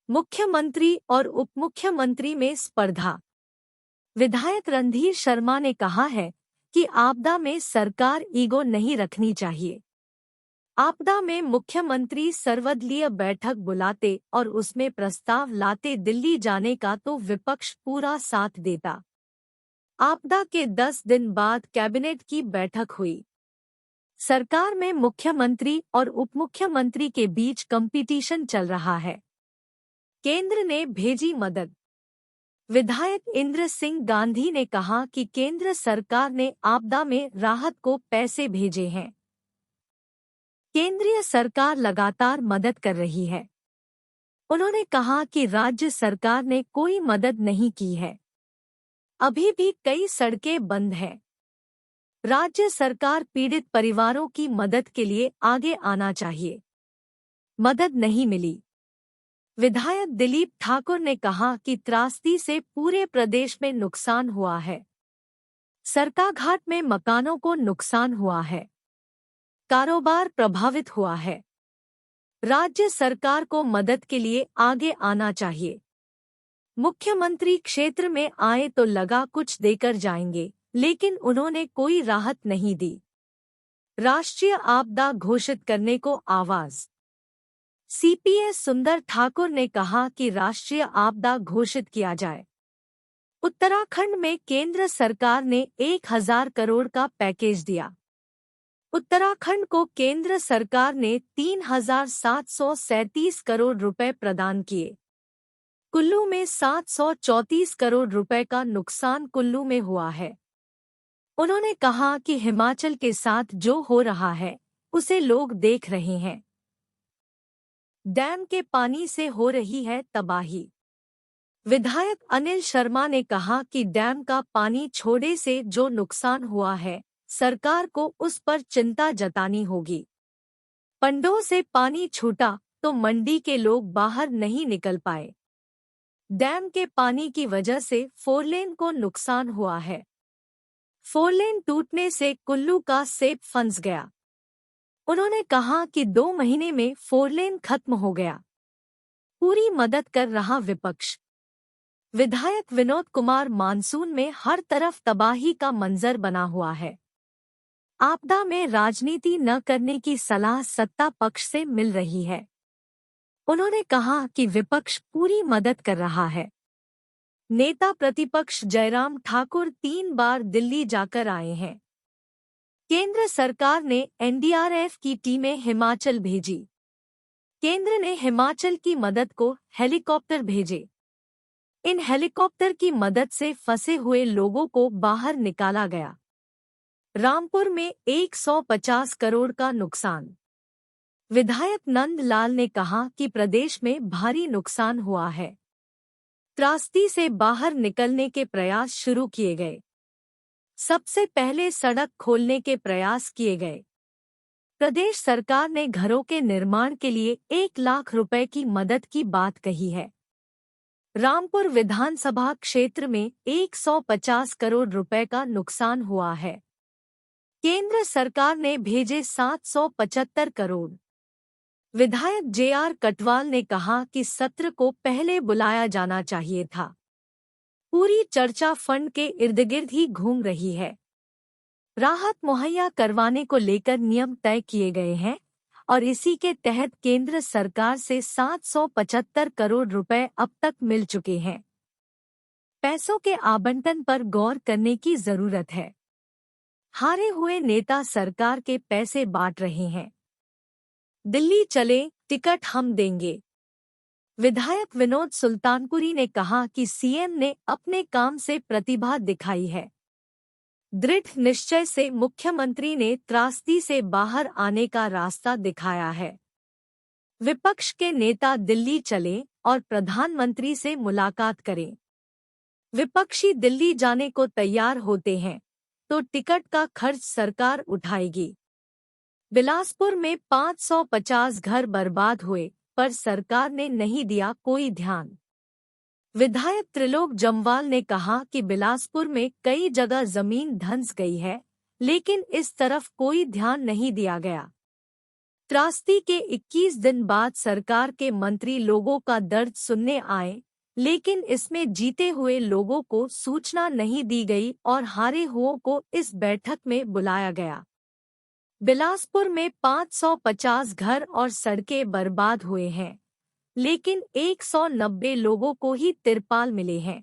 मुख्यमंत्री और उपमुख्यमंत्री में स्पर्धा। विधायक रणधीर शर्मा ने कहा है कि आपदा में सरकार ईगो नहीं रखनी चाहिए। आपदा में मुख्यमंत्री सर्वदलीय बैठक बुलाते और उसमें प्रस्ताव लाते दिल्ली जाने का तो विपक्ष पूरा साथ देता। आपदा के 10 दिन बाद कैबिनेट की बैठक हुई। सरकार में मुख्यमंत्री और उपमुख्यमंत्री के बीच कंपटीशन चल रहा है। केंद्र ने भेजी मदद। विधायक इंद्र सिंह गांधी ने कहा कि केंद्र सरकार ने आपदा में राहत को पैसे भेजे हैं। केंद्रीय सरकार लगातार मदद कर रही है। उन्होंने कहा कि राज्य सरकार ने कोई मदद नहीं की है। अभी भी कई सड़कें बंद हैं। राज्य सरकार पीड़ित परिवारों की मदद के लिए आगे आना चाहिए। मदद नहीं मिली। विधायक दिलीप ठाकुर ने कहा कि त्रासदी से पूरे प्रदेश में नुकसान हुआ है। सरकाघाट में मकानों को नुकसान हुआ है। कारोबार प्रभावित हुआ है। राज्य सरकार को मदद के लिए आगे आना चाहिए। मुख्यमंत्री क्षेत्र में आए तो लगा कुछ देकर जाएंगे, लेकिन उन्होंने कोई राहत नहीं दी। राष्ट्रीय आपदा घोषित करने को आवाज। सीपीएस सुंदर ठाकुर ने कहा कि राष्ट्रीय आपदा घोषित किया जाए। उत्तराखंड में केंद्र सरकार ने 1000 करोड़ का पैकेज दिया। उत्तराखंड को केंद्र सरकार ने 3737 करोड़ रुपए प्रदान किए। कुल्लू में 734 करोड़ रुपए का नुकसान कुल्लू में हुआ है। उन्होंने कहा कि हिमाचल के साथ जो हो रहा है उसे लोग देख रहे हैं। डैम के पानी से हो रही है तबाही। विधायक अनिल शर्मा ने कहा कि डैम का पानी छोड़े से जो नुकसान हुआ है, सरकार को उस पर चिंता जतानी होगी। पंडों से पानी छूटा तो मंडी के लोग बाहर नहीं निकल पाए। डैम के पानी की वजह से फोरलेन को नुकसान हुआ है। फोरलेन टूटने से कुल्लू का सेब फंस गया। उन्होंने कहा कि 2 महीने में फोरलेन खत्म हो गया। पूरी मदद कर रहा विपक्ष। विधायक विनोद कुमार मानसून में हर तरफ तबाही का मंजर बना हुआ है। आपदा में राजनीति न करने की सलाह सत्ता पक्ष से मिल रही है। उन्होंने कहा कि विपक्ष पूरी मदद कर रहा है। नेता प्रतिपक्ष जयराम ठाकुर 3 बार दिल्ली जाकर आए हैं। केंद्र सरकार ने एनडीआरएफ की टीमें हिमाचल भेजी। केंद्र ने हिमाचल की मदद को हेलीकॉप्टर भेजे। इन हेलीकॉप्टर की मदद से फंसे हुए लोगों को बाहर निकाला गया। रामपुर में 150 करोड़ का नुकसान। विधायक नंद लाल ने कहा कि प्रदेश में भारी नुकसान हुआ है। त्रासदी से बाहर निकलने के प्रयास शुरू किए गए। सबसे पहले सड़क खोलने के प्रयास किए गए। प्रदेश सरकार ने घरों के निर्माण के लिए 1 लाख रुपए की मदद की बात कही है। रामपुर विधानसभा क्षेत्र में 150 करोड़ रुपए का नुकसान हुआ है। केंद्र सरकार ने भेजे 775 करोड़। विधायक जेआर कटवाल ने कहा कि सत्र को पहले बुलाया जाना चाहिए था। पूरी चर्चा फंड के इर्दगिर्द ही घूम रही है। राहत मुहैया करवाने को लेकर नियम तय किए गए हैं और इसी के तहत केंद्र सरकार से 775 करोड़ रुपए अब तक मिल चुके हैं। पैसों के आवंटन पर गौर करने की जरूरत है। हारे हुए नेता सरकार के पैसे बांट रहे हैं। दिल्ली चले, टिकट हम देंगे। विधायक विनोद सुल्तानपुरी ने कहा कि सीएम ने अपने काम से प्रतिभा दिखाई है। दृढ़ निश्चय से मुख्यमंत्री ने त्रासदी से बाहर आने का रास्ता दिखाया है। विपक्ष के नेता दिल्ली चले और प्रधानमंत्री से मुलाकात करें। विपक्षी दिल्ली जाने को तैयार होते हैं तो टिकट का खर्च सरकार उठाएगी। बिलासपुर में 550 घर बर्बाद हुए, पर सरकार ने नहीं दिया कोई ध्यान। विधायक त्रिलोक जम्वाल ने कहा कि बिलासपुर में कई जगह जमीन धंस गई है, लेकिन इस तरफ कोई ध्यान नहीं दिया गया। त्रासदी के 21 दिन बाद सरकार के मंत्री लोगों का दर्द सुनने आए, लेकिन इसमें जीते हुए लोगों को सूचना नहीं दी गई और हारे हुओं को इस बैठक में बुलाया गया। बिलासपुर में 550 घर और सड़कें बर्बाद हुए हैं, लेकिन 190 लोगों को ही तिरपाल मिले हैं।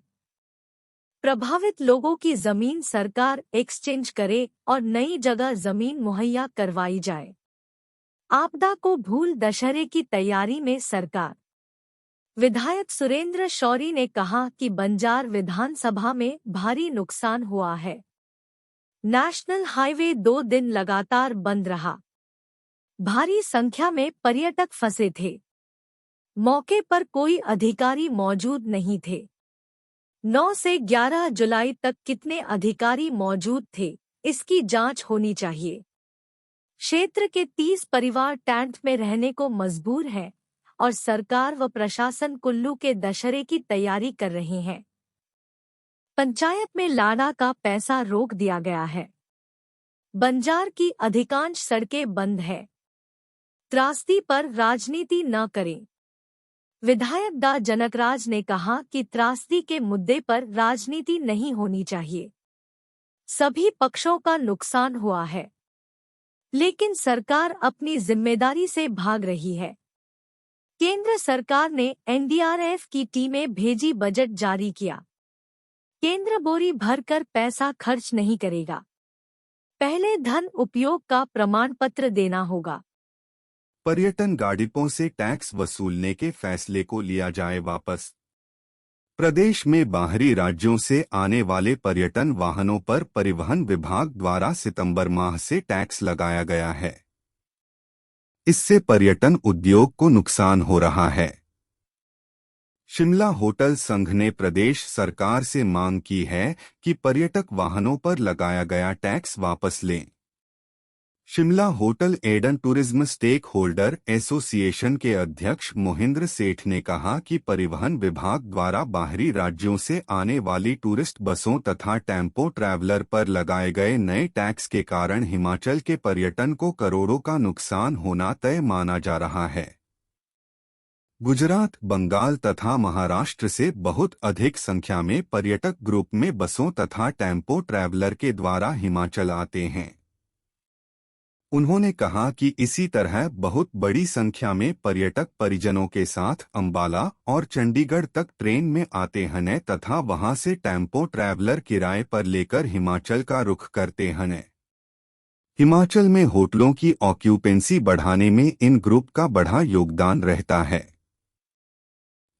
प्रभावित लोगों की जमीन सरकार एक्सचेंज करे और नई जगह जमीन मुहैया करवाई जाए। आपदा को भूल दशहरे की तैयारी में सरकार। विधायक सुरेंद्र शौरी ने कहा कि बंजार विधानसभा में भारी नुकसान हुआ है। नेशनल हाईवे 2 दिन लगातार बंद रहा। भारी संख्या में पर्यटक फंसे थे। मौके पर कोई अधिकारी मौजूद नहीं थे। 9 से 11 जुलाई तक कितने अधिकारी मौजूद थे, इसकी जांच होनी चाहिए। क्षेत्र के 30 परिवार टेंट में रहने को मजबूर हैं और सरकार व प्रशासन कुल्लू के दशहरे की तैयारी कर रहे हैं। पंचायत में लाड़ा का पैसा रोक दिया गया है। बंजार की अधिकांश सड़कें बंद है। त्रासदी पर राजनीति न करें। विधायक डा जनकराज ने कहा कि त्रासदी के मुद्दे पर राजनीति नहीं होनी चाहिए। सभी पक्षों का नुकसान हुआ है, लेकिन सरकार अपनी जिम्मेदारी से भाग रही है। केंद्र सरकार ने एनडीआरएफ की टीमें भेजी, बजट जारी किया। केंद्र बोरी भरकर पैसा खर्च नहीं करेगा। पहले धन उपयोग का प्रमाण पत्र देना होगा। पर्यटन गाड़ियों से टैक्स वसूलने के फैसले को लिया जाए वापस। प्रदेश में बाहरी राज्यों से आने वाले पर्यटन वाहनों पर परिवहन विभाग द्वारा सितंबर माह से टैक्स लगाया गया है। इससे पर्यटन उद्योग को नुकसान हो रहा है। शिमला होटल संघ ने प्रदेश सरकार से मांग की है कि पर्यटक वाहनों पर लगाया गया टैक्स वापस लें। Shimla hotel and tourism stakeholder association के अध्यक्ष मोहिंद्र सेठ ने कहा कि परिवहन विभाग द्वारा बाहरी राज्यों से आने वाली टूरिस्ट बसों तथा टेम्पो ट्रैवलर पर लगाए गए नए टैक्स के कारण हिमाचल के पर्यटन को करोड़ों का नुकसान होना तय माना जा रहा है। गुजरात, बंगाल तथा महाराष्ट्र से बहुत अधिक संख्या में पर्यटक ग्रुप में बसों तथा टेम्पो ट्रैवलर के द्वारा हिमाचल आते हैं। उन्होंने कहा कि इसी तरह बहुत बड़ी संख्या में पर्यटक परिजनों के साथ अंबाला और चंडीगढ़ तक ट्रेन में आते हैं तथा वहां से टेम्पो ट्रैवलर किराए पर लेकर हिमाचल का रुख करते हैं। हिमाचल में होटलों की ऑक्यूपेंसी बढ़ाने में इन ग्रुप का बड़ा योगदान रहता है।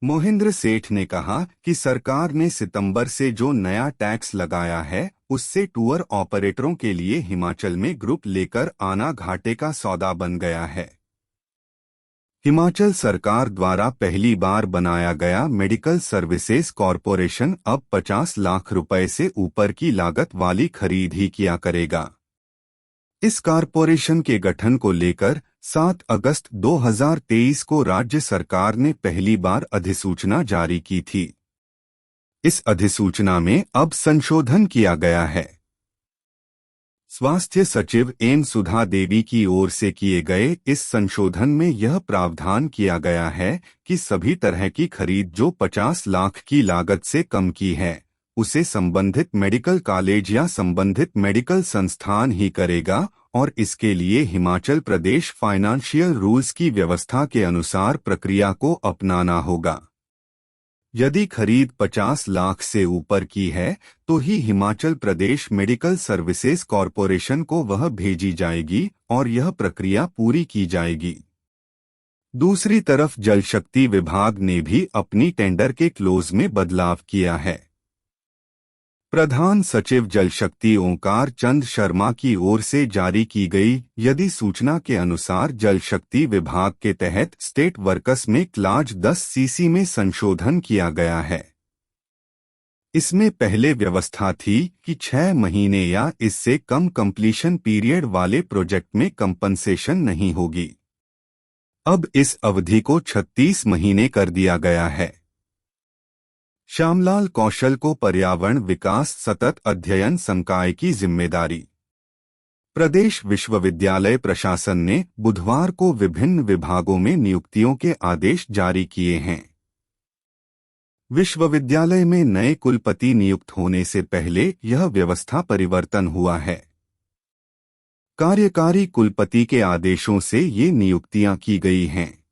मोहिंद्र सेठ ने कहा कि सरकार ने सितंबर से जो नया टैक्स लगाया है, उससे टूर ऑपरेटरों के लिए हिमाचल में ग्रुप लेकर आना घाटे का सौदा बन गया है। हिमाचल सरकार द्वारा पहली बार बनाया गया मेडिकल सर्विसेज कॉरपोरेशन अब 50 लाख रुपए से ऊपर की लागत वाली खरीद ही किया करेगा। इस कॉरपोरेशन के गठन को लेकर 7 अगस्त 2023 को राज्य सरकार ने पहली बार अधिसूचना जारी की थी। इस अधिसूचना में अब संशोधन किया गया है। स्वास्थ्य सचिव एम सुधा देवी की ओर से किए गए इस संशोधन में यह प्रावधान किया गया है कि सभी तरह की खरीद जो 50 लाख की लागत से कम की है, उसे संबंधित मेडिकल कॉलेज या संबंधित मेडिकल संस्थान ही करेगा और इसके लिए हिमाचल प्रदेश फाइनेंशियल रूल्स की व्यवस्था के अनुसार प्रक्रिया को अपनाना होगा। यदि खरीद 50 लाख से ऊपर की है तो ही Himachal Pradesh medical services corporation को वह भेजी जाएगी और यह प्रक्रिया पूरी की जाएगी। दूसरी तरफ जल शक्ति विभाग ने भी अपनी टेंडर के क्लोज में बदलाव किया है। प्रधान सचिव जल शक्ति ओंकार चंद शर्मा की ओर से जारी की गई यदि सूचना के अनुसार जल शक्ति विभाग के तहत स्टेट वर्कर्स में क्लाज 10 सीसी में संशोधन किया गया है। इसमें पहले व्यवस्था थी कि 6 महीने या इससे कम कंप्लीशन पीरियड वाले प्रोजेक्ट में कंपनसेशन नहीं होगी। अब इस अवधि को 36 महीने कर दिया गया है। श्यामलाल कौशल को पर्यावरण विकास सतत अध्ययन संकाय की जिम्मेदारी। प्रदेश विश्वविद्यालय प्रशासन ने बुधवार को विभिन्न विभागों में नियुक्तियों के आदेश जारी किए हैं। विश्वविद्यालय में नए कुलपति नियुक्त होने से पहले यह व्यवस्था परिवर्तन हुआ है। कार्यकारी कुलपति के आदेशों से ये नियुक्तियां की गई हैं।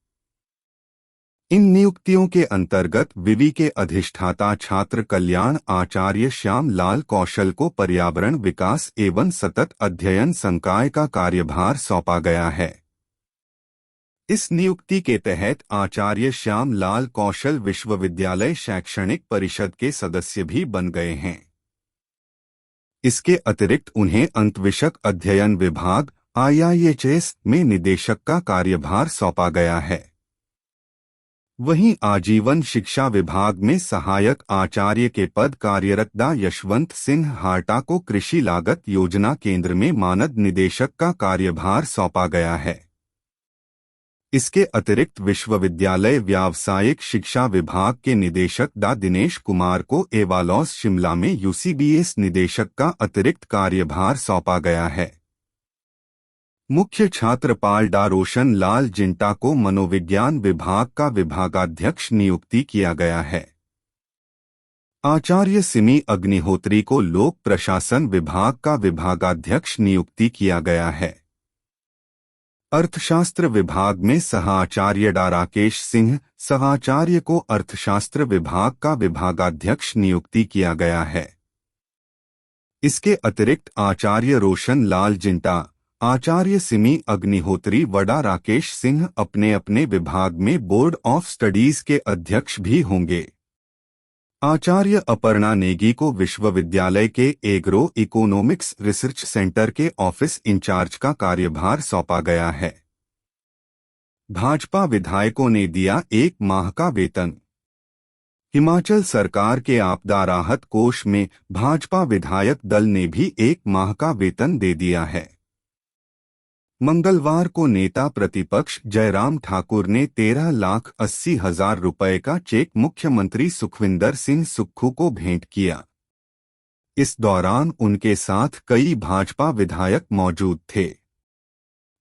इन नियुक्तियों के अंतर्गत विवि के अधिष्ठाता छात्र कल्याण आचार्य श्याम लाल कौशल को पर्यावरण विकास एवं सतत अध्ययन संकाय का कार्यभार सौंपा गया है। इस नियुक्ति के तहत आचार्य श्याम लाल कौशल विश्वविद्यालय शैक्षणिक परिषद के सदस्य भी बन गए हैं। इसके अतिरिक्त उन्हें अंतविषयक अध्ययन विभाग IIHS में निदेशक का कार्यभार सौंपा गया है। वहीं आजीवन शिक्षा विभाग में सहायक आचार्य के पद कार्यरत डा यशवंत सिंह हार्टा को कृषि लागत योजना केंद्र में मानद निदेशक का कार्यभार सौंपा गया है। इसके अतिरिक्त विश्वविद्यालय व्यावसायिक शिक्षा विभाग के निदेशक डा दिनेश कुमार को एवालॉस शिमला में UCBS निदेशक का अतिरिक्त कार्यभार सौंपा गया है। मुख्य छात्रपाल डा रोशन लाल जिंटा को मनोविज्ञान विभाग का विभागाध्यक्ष नियुक्ति किया गया है। आचार्य सिमी अग्निहोत्री को लोक प्रशासन विभाग का विभागाध्यक्ष नियुक्ति किया गया है। अर्थशास्त्र विभाग में सहाचार्य डा राकेश सिंह सहाचार्य को अर्थशास्त्र विभाग का विभागाध्यक्ष नियुक्ति किया गया है। इसके अतिरिक्त आचार्य रोशन लाल जिंटा, आचार्य सिमी अग्निहोत्री वडा राकेश सिंह अपने अपने विभाग में बोर्ड ऑफ स्टडीज के अध्यक्ष भी होंगे। आचार्य अपर्णा नेगी को विश्वविद्यालय के एग्रो इकोनॉमिक्स रिसर्च सेंटर के ऑफिस इंचार्ज का कार्यभार सौंपा गया है। भाजपा विधायकों ने दिया 1 माह का वेतन। हिमाचल सरकार के आपदा राहत कोष में भाजपा विधायक दल ने भी 1 माह का वेतन दे दिया है। मंगलवार को नेता प्रतिपक्ष जयराम ठाकुर ने 13,80,000 रुपए का चेक मुख्यमंत्री सुखविंदर सिंह सुक्खू को भेंट किया। इस दौरान उनके साथ कई भाजपा विधायक मौजूद थे।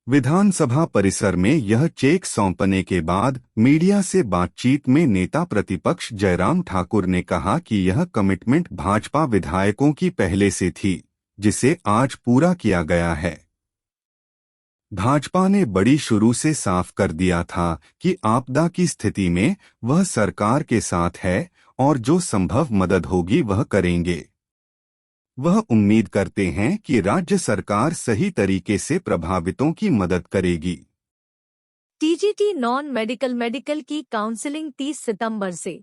विधानसभा परिसर में यह चेक सौंपने के बाद मीडिया से बातचीत में नेता प्रतिपक्ष जयराम ठाकुर ने कहा कि यह कमिटमेंट भाजपा विधायकों की पहले से थी, जिसे आज पूरा किया गया है। भाजपा ने बड़ी शुरू से साफ कर दिया था कि आपदा की स्थिति में वह सरकार के साथ है और जो संभव मदद होगी वह करेंगे। वह उम्मीद करते हैं कि राज्य सरकार सही तरीके से प्रभावितों की मदद करेगी। TGT नॉन मेडिकल की काउंसलिंग 30 सितंबर से।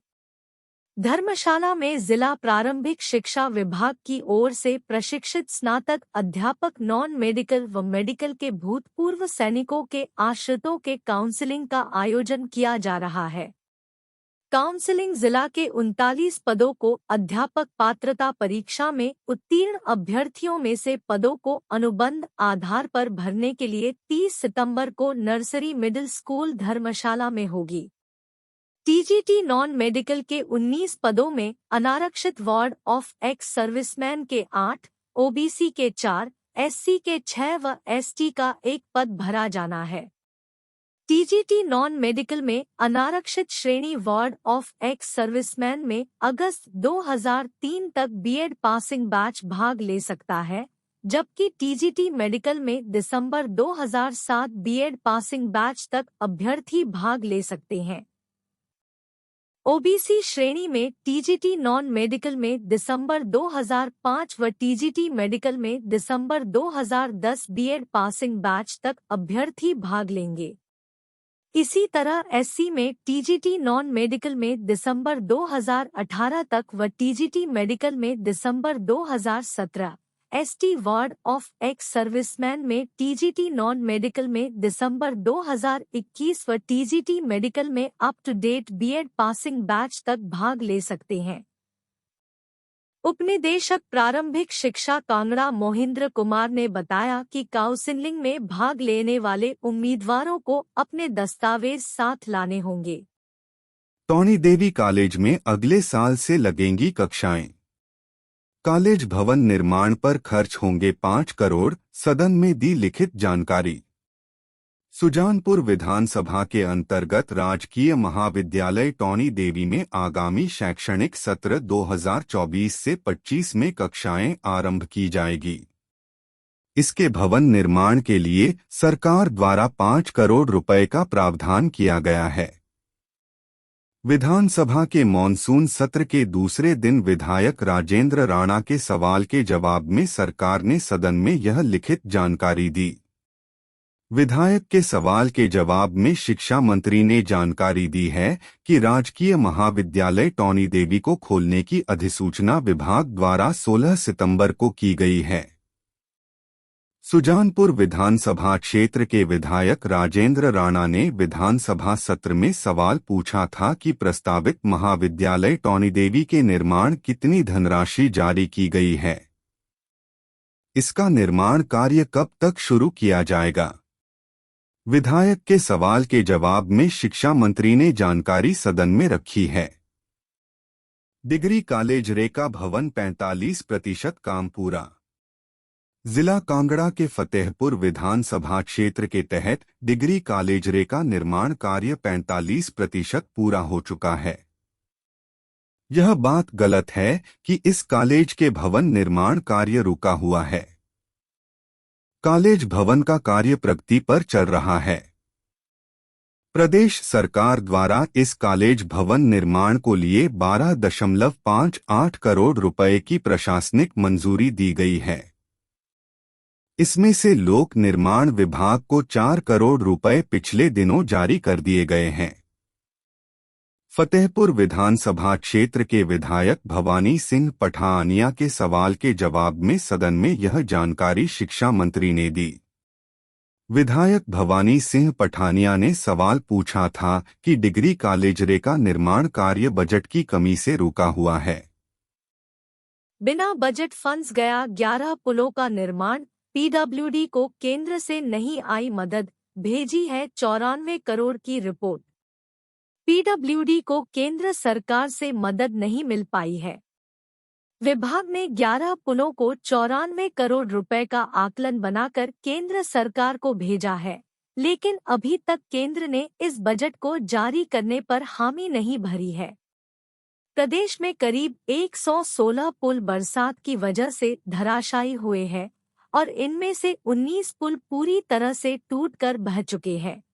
धर्मशाला में जिला प्रारंभिक शिक्षा विभाग की ओर से प्रशिक्षित स्नातक अध्यापक नॉन मेडिकल व मेडिकल के भूतपूर्व सैनिकों के आश्रितों के काउंसलिंग का आयोजन किया जा रहा है। काउंसलिंग जिला के 39 पदों को अध्यापक पात्रता परीक्षा में उत्तीर्ण अभ्यर्थियों में से पदों को अनुबंध आधार पर भरने के लिए 30 सितंबर को नर्सरी मिडिल स्कूल धर्मशाला में होगी। TGT नॉन मेडिकल के 19 पदों में अनारक्षित वार्ड ऑफ एक्स सर्विसमैन के 8, OBC के 4, SC के 6 व ST का 1 पद भरा जाना है। TGT नॉन मेडिकल में अनारक्षित श्रेणी वार्ड ऑफ एक्स सर्विसमैन में अगस्त 2003 तक BEd पासिंग बैच भाग ले सकता है, जबकि TGT मेडिकल में दिसंबर 2007 BEd पासिंग बैच तक अभ्यर्थी भाग ले सकते हैं। OBC श्रेणी में TGT नॉन मेडिकल में दिसंबर 2005 व TGT मेडिकल में दिसंबर 2010 BEd पासिंग बैच तक अभ्यर्थी भाग लेंगे। इसी तरह SC में TGT नॉन मेडिकल में दिसंबर 2018 तक व TGT मेडिकल में दिसंबर 2017, ST ward of ex serviceman में TGT नॉन मेडिकल में दिसंबर 2021 व TGT मेडिकल में up to date BEd passing batch तक भाग ले सकते हैं। उपनिदेशक प्रारंभिक शिक्षा कांगड़ा मोहिंद्र कुमार ने बताया कि काउंसलिंग में भाग लेने वाले उम्मीदवारों को अपने दस्तावेज साथ लाने होंगे। टोनी देवी कॉलेज में अगले साल से लगेंगी कक्षाएं। कॉलेज भवन निर्माण पर खर्च होंगे 5 करोड़, सदन में दी लिखित जानकारी। सुजानपुर विधानसभा के अंतर्गत राजकीय महाविद्यालय टोनी देवी में आगामी शैक्षणिक सत्र 2024 से 25 में कक्षाएं आरंभ की जाएगी। इसके भवन निर्माण के लिए सरकार द्वारा 5 करोड़ रुपए का प्रावधान किया गया है। विधानसभा के मॉनसून सत्र के दूसरे दिन विधायक राजेंद्र राणा के सवाल के जवाब में सरकार ने सदन में यह लिखित जानकारी दी। विधायक के सवाल के जवाब में शिक्षा मंत्री ने जानकारी दी है कि राजकीय महाविद्यालय टोनी देवी को खोलने की अधिसूचना विभाग द्वारा 16 सितंबर को की गई है। सुजानपुर विधानसभा क्षेत्र के विधायक राजेंद्र राणा ने विधानसभा सत्र में सवाल पूछा था कि प्रस्तावित महाविद्यालय टोनी देवी के निर्माण कितनी धनराशि जारी की गई है, इसका निर्माण कार्य कब तक शुरू किया जाएगा। विधायक के सवाल के जवाब में शिक्षा मंत्री ने जानकारी सदन में रखी है। डिग्री कॉलेज रेका भवन 45% काम पूरा। जिला कांगड़ा के फतेहपुर विधानसभा क्षेत्र के तहत डिग्री कॉलेज रेका निर्माण कार्य 45% पूरा हो चुका है। यह बात गलत है कि इस कॉलेज के भवन निर्माण कार्य रुका हुआ है। कॉलेज भवन का कार्य प्रगति पर चल रहा है। प्रदेश सरकार द्वारा इस कॉलेज भवन निर्माण को लिए 12.58 करोड़ रुपए की प्रशासनिक मंजूरी दी गई है। इसमें से लोक निर्माण विभाग को 4 करोड़ रुपए पिछले दिनों जारी कर दिए गए हैं। फतेहपुर विधानसभा क्षेत्र के विधायक भवानी सिंह पठानिया के सवाल के जवाब में सदन में यह जानकारी शिक्षा मंत्री ने दी। विधायक भवानी सिंह पठानिया ने सवाल पूछा था कि डिग्री कॉलेज रेका निर्माण कार्य बजट की कमी से रुका हुआ है। बिना बजट फंड्स गया 11 पुलों का निर्माण, पीडब्ल्यूडी को केंद्र से नहीं आई मदद, भेजी है 94 करोड़ की रिपोर्ट। पीडब्ल्यूडी को केंद्र सरकार से मदद नहीं मिल पाई है। विभाग ने 11 पुलों को 94 करोड़ रुपए का आकलन बनाकर केंद्र सरकार को भेजा है, लेकिन अभी तक केंद्र ने इस बजट को जारी करने पर हामी नहीं भरी है। प्रदेश में करीब 116 पुल बरसात की वजह से धराशायी हुए हैं और इनमें से 19 पुल पूरी तरह से टूटकर बह चुके हैं।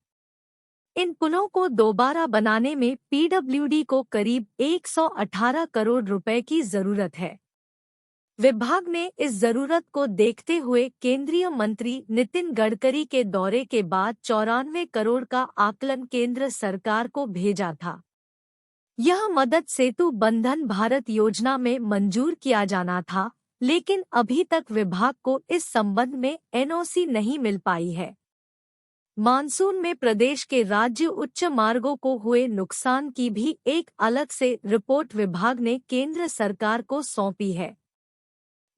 इन पुलों को दोबारा बनाने में पीडब्ल्यूडी को करीब 118 करोड़ रुपए की जरूरत है। विभाग ने इस जरूरत को देखते हुए केंद्रीय मंत्री नितिन गडकरी के दौरे के बाद 94 करोड़ का आकलन केंद्र सरकार को भेजा था। यह मदद सेतु बंधन भारत योजना में मंजूर किया जाना था, लेकिन अभी तक विभाग को इस संबंध में एनओसी नहीं मिल पाई है। मानसून में प्रदेश के राज्य उच्च मार्गों को हुए नुकसान की भी एक अलग से रिपोर्ट विभाग ने केंद्र सरकार को सौंपी है।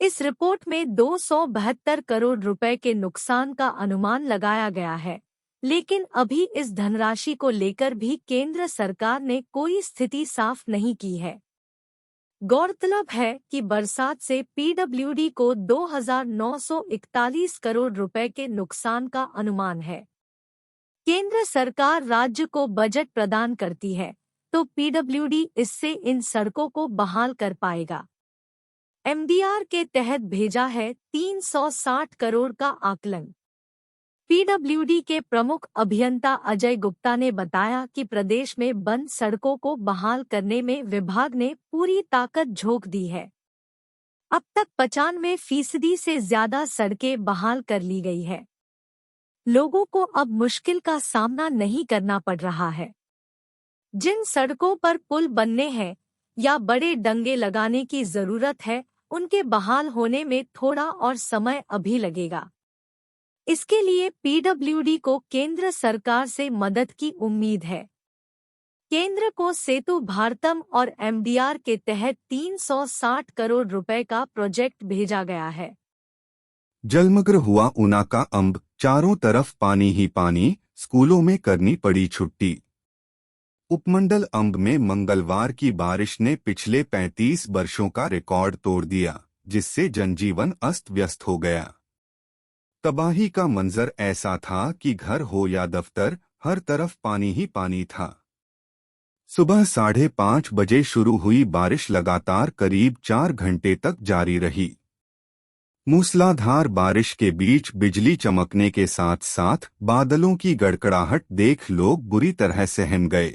इस रिपोर्ट में 272 करोड़ रुपए के नुकसान का अनुमान लगाया गया है, लेकिन अभी इस धनराशि को लेकर भी केंद्र सरकार ने कोई स्थिति साफ नहीं की है। गौरतलब है कि बरसात से पीडब्ल्यूडी को 2,941 करोड़ रुपए के नुकसान का अनुमान है। केंद्र सरकार राज्य को बजट प्रदान करती है, तो पीडब्ल्यूडी इससे इन सड़कों को बहाल कर पाएगा। एमडीआर के तहत भेजा है 360 करोड़ का आकलन। पीडब्ल्यूडी के प्रमुख अभियंता अजय गुप्ता ने बताया कि प्रदेश में बंद सड़कों को बहाल करने में विभाग ने पूरी ताकत झोंक दी है। अब तक 95% से ज्यादा सड़कें बहाल कर ली गई है। लोगों को अब मुश्किल का सामना नहीं करना पड़ रहा है। जिन सड़कों पर पुल बनने हैं या बड़े डंगे लगाने की जरूरत है, उनके बहाल होने में थोड़ा और समय अभी लगेगा। इसके लिए पीडब्ल्यूडी को केंद्र सरकार से मदद की उम्मीद है। केंद्र को सेतु भारतम और एमडीआर के तहत 360 करोड़ रुपए का प्रोजेक्ट भेजा गया है। जलमग्न हुआ ऊना का अंब, चारों तरफ पानी ही पानी, स्कूलों में करनी पड़ी छुट्टी। उपमंडल अंब में मंगलवार की बारिश ने पिछले 35 वर्षों का रिकॉर्ड तोड़ दिया, जिससे जनजीवन अस्त व्यस्त हो गया। तबाही का मंजर ऐसा था कि घर हो या दफ्तर, हर तरफ पानी ही पानी था। सुबह 5:30 बजे शुरू हुई बारिश लगातार करीब 4 घंटे तक जारी रही। मूसलाधार बारिश के बीच बिजली चमकने के साथ साथ बादलों की गड़गड़ाहट देख लोग बुरी तरह सहम गए।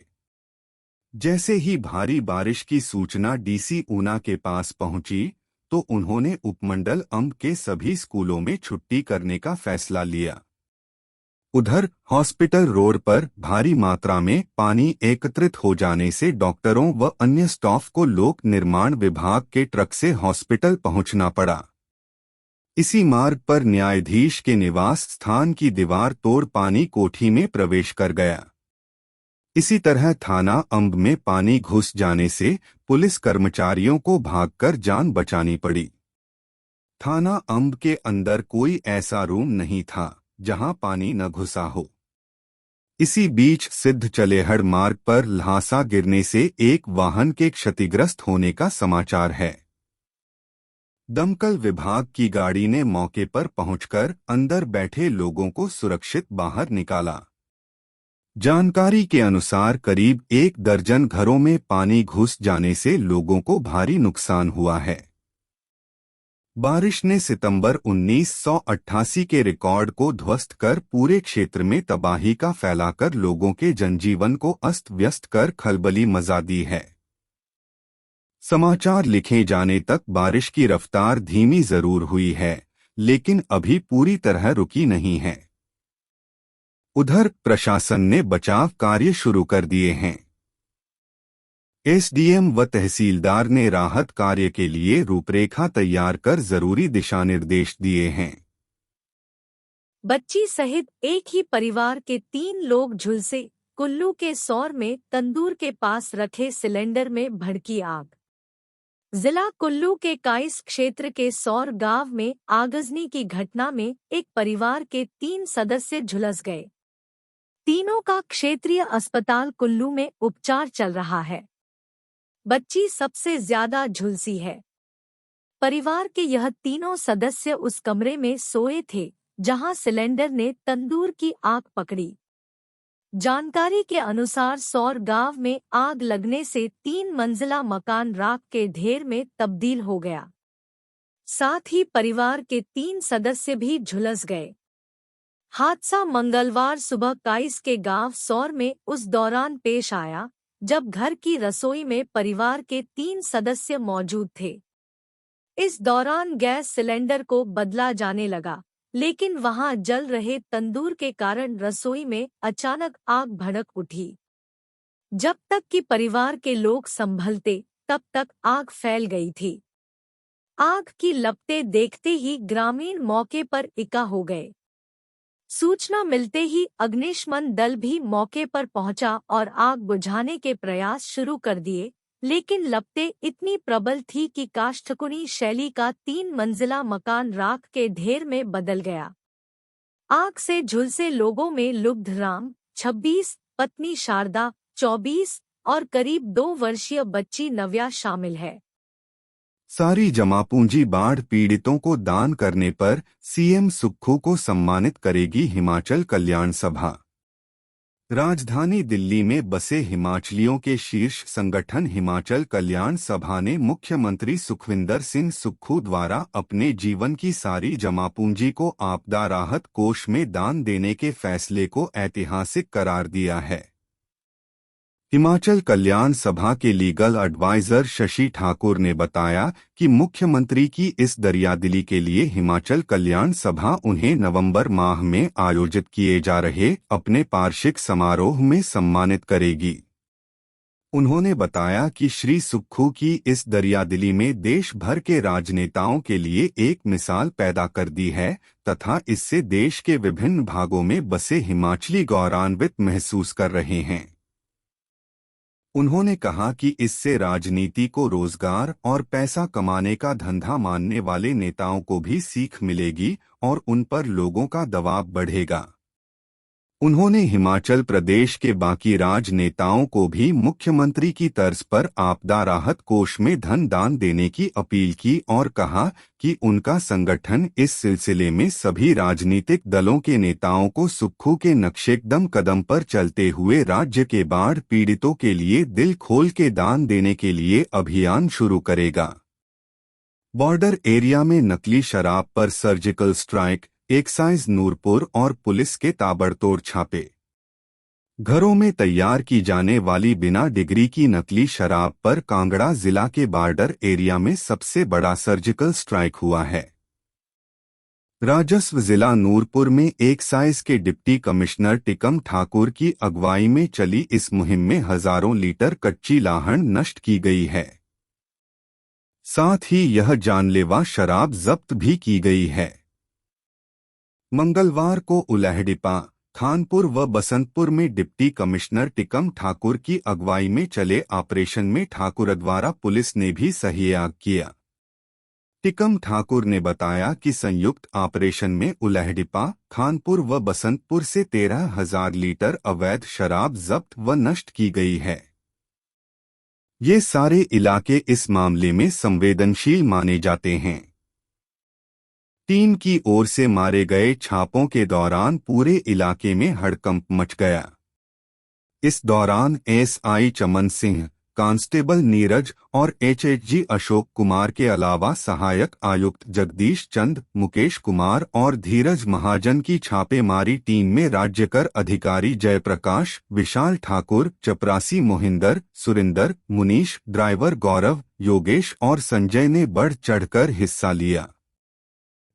जैसे ही भारी बारिश की सूचना डीसी ऊना के पास पहुंची, तो उन्होंने उपमंडल अंब के सभी स्कूलों में छुट्टी करने का फैसला लिया। उधर हॉस्पिटल रोड पर भारी मात्रा में पानी एकत्रित हो जाने से डॉक्टरों व अन्य स्टाफ को लोक निर्माण विभाग के ट्रक से हॉस्पिटल पहुंचना पड़ा। इसी मार्ग पर न्यायाधीश के निवास स्थान की दीवार तोड़ पानी कोठी में प्रवेश कर गया। इसी तरह थाना अंब में पानी घुस जाने से पुलिस कर्मचारियों को भागकर जान बचानी पड़ी। थाना अंब के अंदर कोई ऐसा रूम नहीं था जहां पानी न घुसा हो। इसी बीच सिद्ध चलेहड़ मार्ग पर ल्हासा गिरने से एक वाहन के क्षतिग्रस्त होने का समाचार है। दमकल विभाग की गाड़ी ने मौके पर पहुंचकर अंदर बैठे लोगों को सुरक्षित बाहर निकाला। जानकारी के अनुसार करीब 1 दर्जन घरों में पानी घुस जाने से लोगों को भारी नुकसान हुआ है। बारिश ने सितंबर 1988 के रिकॉर्ड को ध्वस्त कर पूरे क्षेत्र में तबाही का फैलाकर लोगों के जनजीवन को अस्त व्यस्त कर खलबली मचा दी है। समाचार लिखे जाने तक बारिश की रफ्तार धीमी जरूर हुई है, लेकिन अभी पूरी तरह रुकी नहीं है। उधर प्रशासन ने बचाव कार्य शुरू कर दिए हैं। एसडीएम व तहसीलदार ने राहत कार्य के लिए रूपरेखा तैयार कर जरूरी दिशा निर्देश दिए हैं। बच्ची सहित एक ही परिवार के 3 लोग झुलसे, कुल्लू के सौर में तंदूर के पास रखे सिलेंडर में भड़की आग। जिला कुल्लू के काइस क्षेत्र के सौर गांव में आगजनी की घटना में एक परिवार के 3 सदस्य झुलस गए। तीनों का क्षेत्रीय अस्पताल कुल्लू में उपचार चल रहा है। बच्ची सबसे ज्यादा झुलसी है। परिवार के यह तीनों सदस्य उस कमरे में सोए थे जहां सिलेंडर ने तंदूर की आग पकड़ी। जानकारी के अनुसार सौर गांव में आग लगने से 3 मंजिला मकान राख के ढेर में तब्दील हो गया। साथ ही परिवार के 3 सदस्य भी झुलस गए। हादसा मंगलवार सुबह काइस के गांव सौर में उस दौरान पेश आया जब घर की रसोई में परिवार के 3 सदस्य मौजूद थे। इस दौरान गैस सिलेंडर को बदला जाने लगा, लेकिन वहां जल रहे तंदूर के कारण रसोई में अचानक आग भड़क उठी। जब तक कि परिवार के लोग संभलते, तब तक आग फैल गई थी। आग की लपटें देखते ही ग्रामीण मौके पर इकट्ठा हो गए। सूचना मिलते ही अग्निशमन दल भी मौके पर पहुंचा और आग बुझाने के प्रयास शुरू कर दिए, लेकिन लपटें इतनी प्रबल थी कि काष्ठकुणी शैली का 3 मंजिला मकान राख के ढेर में बदल गया। आग से झुलसे लोगों में लुब्धराम 26, पत्नी शारदा 24 और करीब 2 वर्षीय बच्ची नव्या शामिल है। सारी जमापूंजी बाढ़ पीड़ितों को दान करने पर सीएम सुक्खू को सम्मानित करेगी हिमाचल कल्याण सभा। राजधानी दिल्ली में बसे हिमाचलियों के शीर्ष संगठन हिमाचल कल्याण सभा ने मुख्यमंत्री सुखविंदर सिंह सुक्खू द्वारा अपने जीवन की सारी जमापूंजी को आपदा राहत कोष में दान देने के फैसले को ऐतिहासिक करार दिया है। हिमाचल कल्याण सभा के लीगल एडवाइजर शशि ठाकुर ने बताया कि मुख्यमंत्री की इस दरियादिली के लिए हिमाचल कल्याण सभा उन्हें नवंबर माह में आयोजित किए जा रहे अपने वार्षिक समारोह में सम्मानित करेगी। उन्होंने बताया कि श्री सुक्खू की इस दरियादिली में देश भर के राजनेताओं के लिए एक मिसाल पैदा कर दी है तथा इससे देश के विभिन्न भागों में बसे हिमाचली गौरवान्वित महसूस कर रहे हैं। उन्होंने कहा कि इससे राजनीति को रोजगार और पैसा कमाने का धंधा मानने वाले नेताओं को भी सीख मिलेगी और उन पर लोगों का दबाव बढ़ेगा। उन्होंने हिमाचल प्रदेश के बाकी राजनेताओं को भी मुख्यमंत्री की तर्ज पर आपदा राहत कोष में धन दान देने की अपील की और कहा कि उनका संगठन इस सिलसिले में सभी राजनीतिक दलों के नेताओं को सुक्खू के नक्शेकदम कदम पर चलते हुए राज्य के बाढ़ पीड़ितों के लिए दिल खोल के दान देने के लिए अभियान शुरू करेगा। बॉर्डर एरिया में नकली शराब पर सर्जिकल स्ट्राइक, एक्साइज नूरपुर और पुलिस के ताबड़तोड़ छापे। घरों में तैयार की जाने वाली बिना डिग्री की नकली शराब पर कांगड़ा जिला के बॉर्डर एरिया में सबसे बड़ा सर्जिकल स्ट्राइक हुआ है। राजस्व जिला नूरपुर में एक्साइज के डिप्टी कमिश्नर टिकम ठाकुर की अगुवाई में चली इस मुहिम में हजारों लीटर कच्ची लाहन नष्ट की गई है। साथ ही यह जानलेवा शराब जब्त भी की गई है। मंगलवार को उलहडीपा, खानपुर व बसंतपुर में डिप्टी कमिश्नर टिकम ठाकुर की अगुवाई में चले ऑपरेशन में ठाकुर द्वारा पुलिस ने भी सहयोग किया। टिकम ठाकुर ने बताया कि संयुक्त ऑपरेशन में उलहडीपा, खानपुर व बसंतपुर से 13,000 लीटर अवैध शराब जब्त व नष्ट की गई है। ये सारे इलाके इस मामले में संवेदनशील माने जाते हैं। टीम की ओर से मारे गए छापों के दौरान पूरे इलाके में हड़कंप मच गया। इस दौरान एसआई चमन सिंह, कांस्टेबल नीरज और एचएचजी अशोक कुमार के अलावा सहायक आयुक्त जगदीश चंद, मुकेश कुमार और धीरज महाजन की छापेमारी टीम में राज्यकर अधिकारी जयप्रकाश, विशाल ठाकुर, चपरासी मोहिंदर, सुरिंदर, मुनीश, ड्राइवर गौरव, योगेश और संजय ने बढ़ चढ़कर हिस्सा लिया।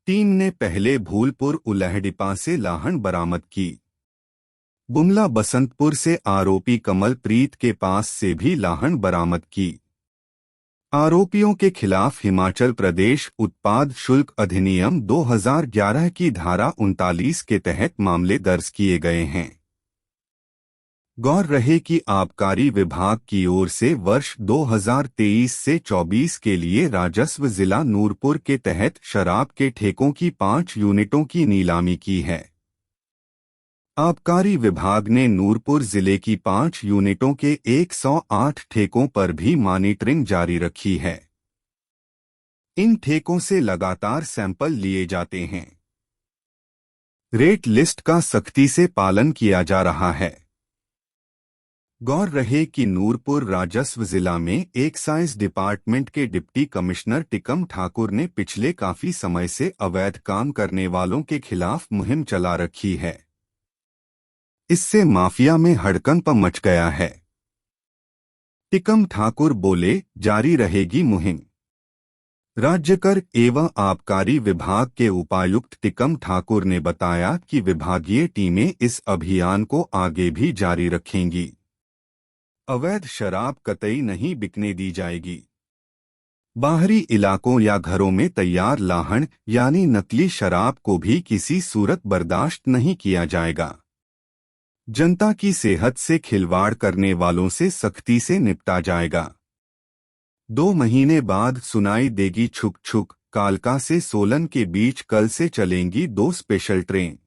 टीम ने पहले भूलपुर उलहडीपा से लाहन बरामद की। बुमला बसंतपुर से आरोपी कमलप्रीत के पास से भी लाहन बरामद की। आरोपियों के खिलाफ हिमाचल प्रदेश उत्पाद शुल्क अधिनियम 2011 की धारा 39 के तहत मामले दर्ज किए गए हैं। गौर रहे कि आबकारी विभाग की ओर से वर्ष 2023 से 24 के लिए राजस्व जिला नूरपुर के तहत शराब के ठेकों की 5 यूनिटों की नीलामी की है। आबकारी विभाग ने नूरपुर जिले की 5 यूनिटों के 108 ठेकों पर भी मॉनिटरिंग जारी रखी है। इन ठेकों से लगातार सैंपल लिए जाते हैं। रेट लिस्ट का सख्ती से पालन किया जा रहा है। गौर रहे कि नूरपुर राजस्व जिला में एक्साइज डिपार्टमेंट के डिप्टी कमिश्नर टिकम ठाकुर ने पिछले काफी समय से अवैध काम करने वालों के खिलाफ मुहिम चला रखी है। इससे माफिया में हड़कंप मच गया है। टिकम ठाकुर बोले, जारी रहेगी मुहिम। राज्यकर एवं आबकारी विभाग के उपायुक्त टिकम ठाकुर ने बताया कि विभागीय टीमें इस अभियान को आगे भी जारी रखेंगी। अवैध शराब कतई नहीं बिकने दी जाएगी। बाहरी इलाकों या घरों में तैयार लाहन यानी नकली शराब को भी किसी सूरत बर्दाश्त नहीं किया जाएगा। जनता की सेहत से खिलवाड़ करने वालों से सख्ती से निपटा जाएगा। 2 महीने बाद सुनाई देगी छुक छुक। कालका से सोलन के बीच कल से चलेंगी 2 स्पेशल ट्रेन।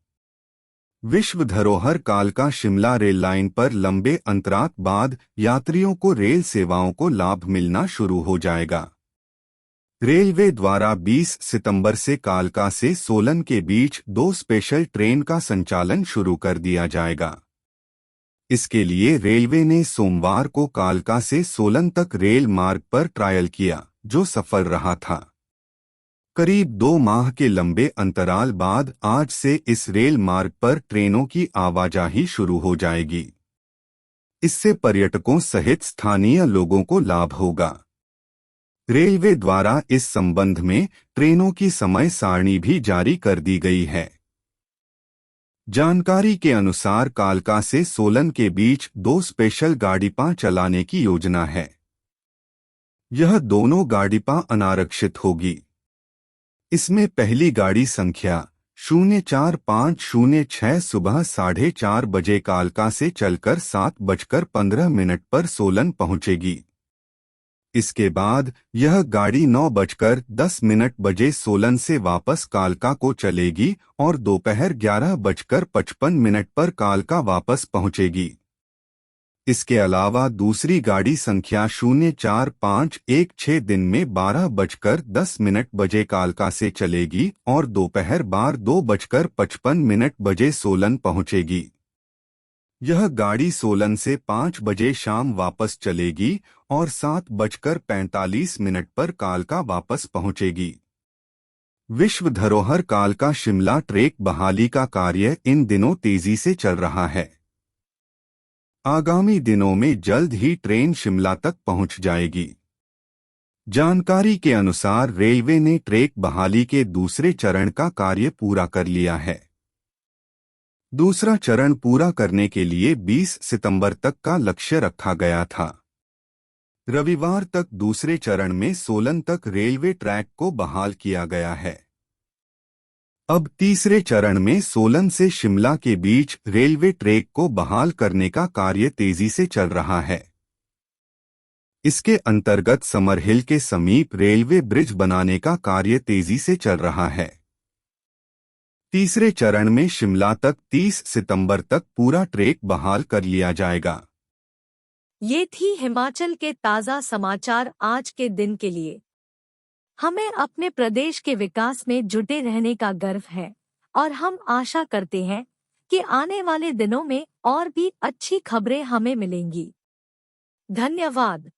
विश्व धरोहर कालका शिमला रेल लाइन पर लंबे अंतराल बाद यात्रियों को रेल सेवाओं को लाभ मिलना शुरू हो जाएगा। रेलवे द्वारा 20 सितंबर से कालका से सोलन के बीच 2 स्पेशल ट्रेन का संचालन शुरू कर दिया जाएगा। इसके लिए रेलवे ने सोमवार को कालका से सोलन तक रेल मार्ग पर ट्रायल किया, जो सफल रहा था। करीब 2 माह के लंबे अंतराल बाद आज से इस रेल मार्ग पर ट्रेनों की आवाजाही शुरू हो जाएगी। इससे पर्यटकों सहित स्थानीय लोगों को लाभ होगा। रेलवे द्वारा इस संबंध में ट्रेनों की समय सारणी भी जारी कर दी गई है। जानकारी के अनुसार कालका से सोलन के बीच 2 स्पेशल गाड़ियां चलाने की योजना है। यह दोनों गाड़ियां अनारक्षित होगी। इसमें पहली गाड़ी संख्या 04:05 सुबह 4:30 बजे कालका से चलकर 7:15 पर सोलन पहुंचेगी। इसके बाद यह गाड़ी 9:10 बजे सोलन से वापस कालका को चलेगी और दोपहर 11:55 पर कालका वापस पहुंचेगी। इसके अलावा दूसरी गाड़ी संख्या 04516 दिन में 12:10 बजे कालका से चलेगी और दोपहर 2:55 बजे सोलन पहुंचेगी। यह गाड़ी सोलन से 5 बजे शाम वापस चलेगी और 7:45 पर कालका वापस पहुंचेगी। विश्व धरोहर कालका शिमला ट्रेक बहाली का कार्य इन दिनों तेजी से चल रहा है। आगामी दिनों में जल्द ही ट्रेन शिमला तक पहुंच जाएगी। जानकारी के अनुसार रेलवे ने ट्रेक बहाली के दूसरे चरण का कार्य पूरा कर लिया है। दूसरा चरण पूरा करने के लिए 20 सितंबर तक का लक्ष्य रखा गया था। रविवार तक दूसरे चरण में सोलन तक रेलवे ट्रैक को बहाल किया गया है। अब तीसरे चरण में सोलन से शिमला के बीच रेलवे ट्रैक को बहाल करने का कार्य तेजी से चल रहा है। इसके अंतर्गत समरहिल के समीप रेलवे ब्रिज बनाने का कार्य तेजी से चल रहा है। तीसरे चरण में शिमला तक 30 सितंबर तक पूरा ट्रैक बहाल कर लिया जाएगा। ये थी हिमाचल के ताज़ा समाचार आज के दिन के लिए। हमें अपने प्रदेश के विकास में जुटे रहने का गर्व है और हम आशा करते हैं कि आने वाले दिनों में और भी अच्छी खबरें हमें मिलेंगी। धन्यवाद।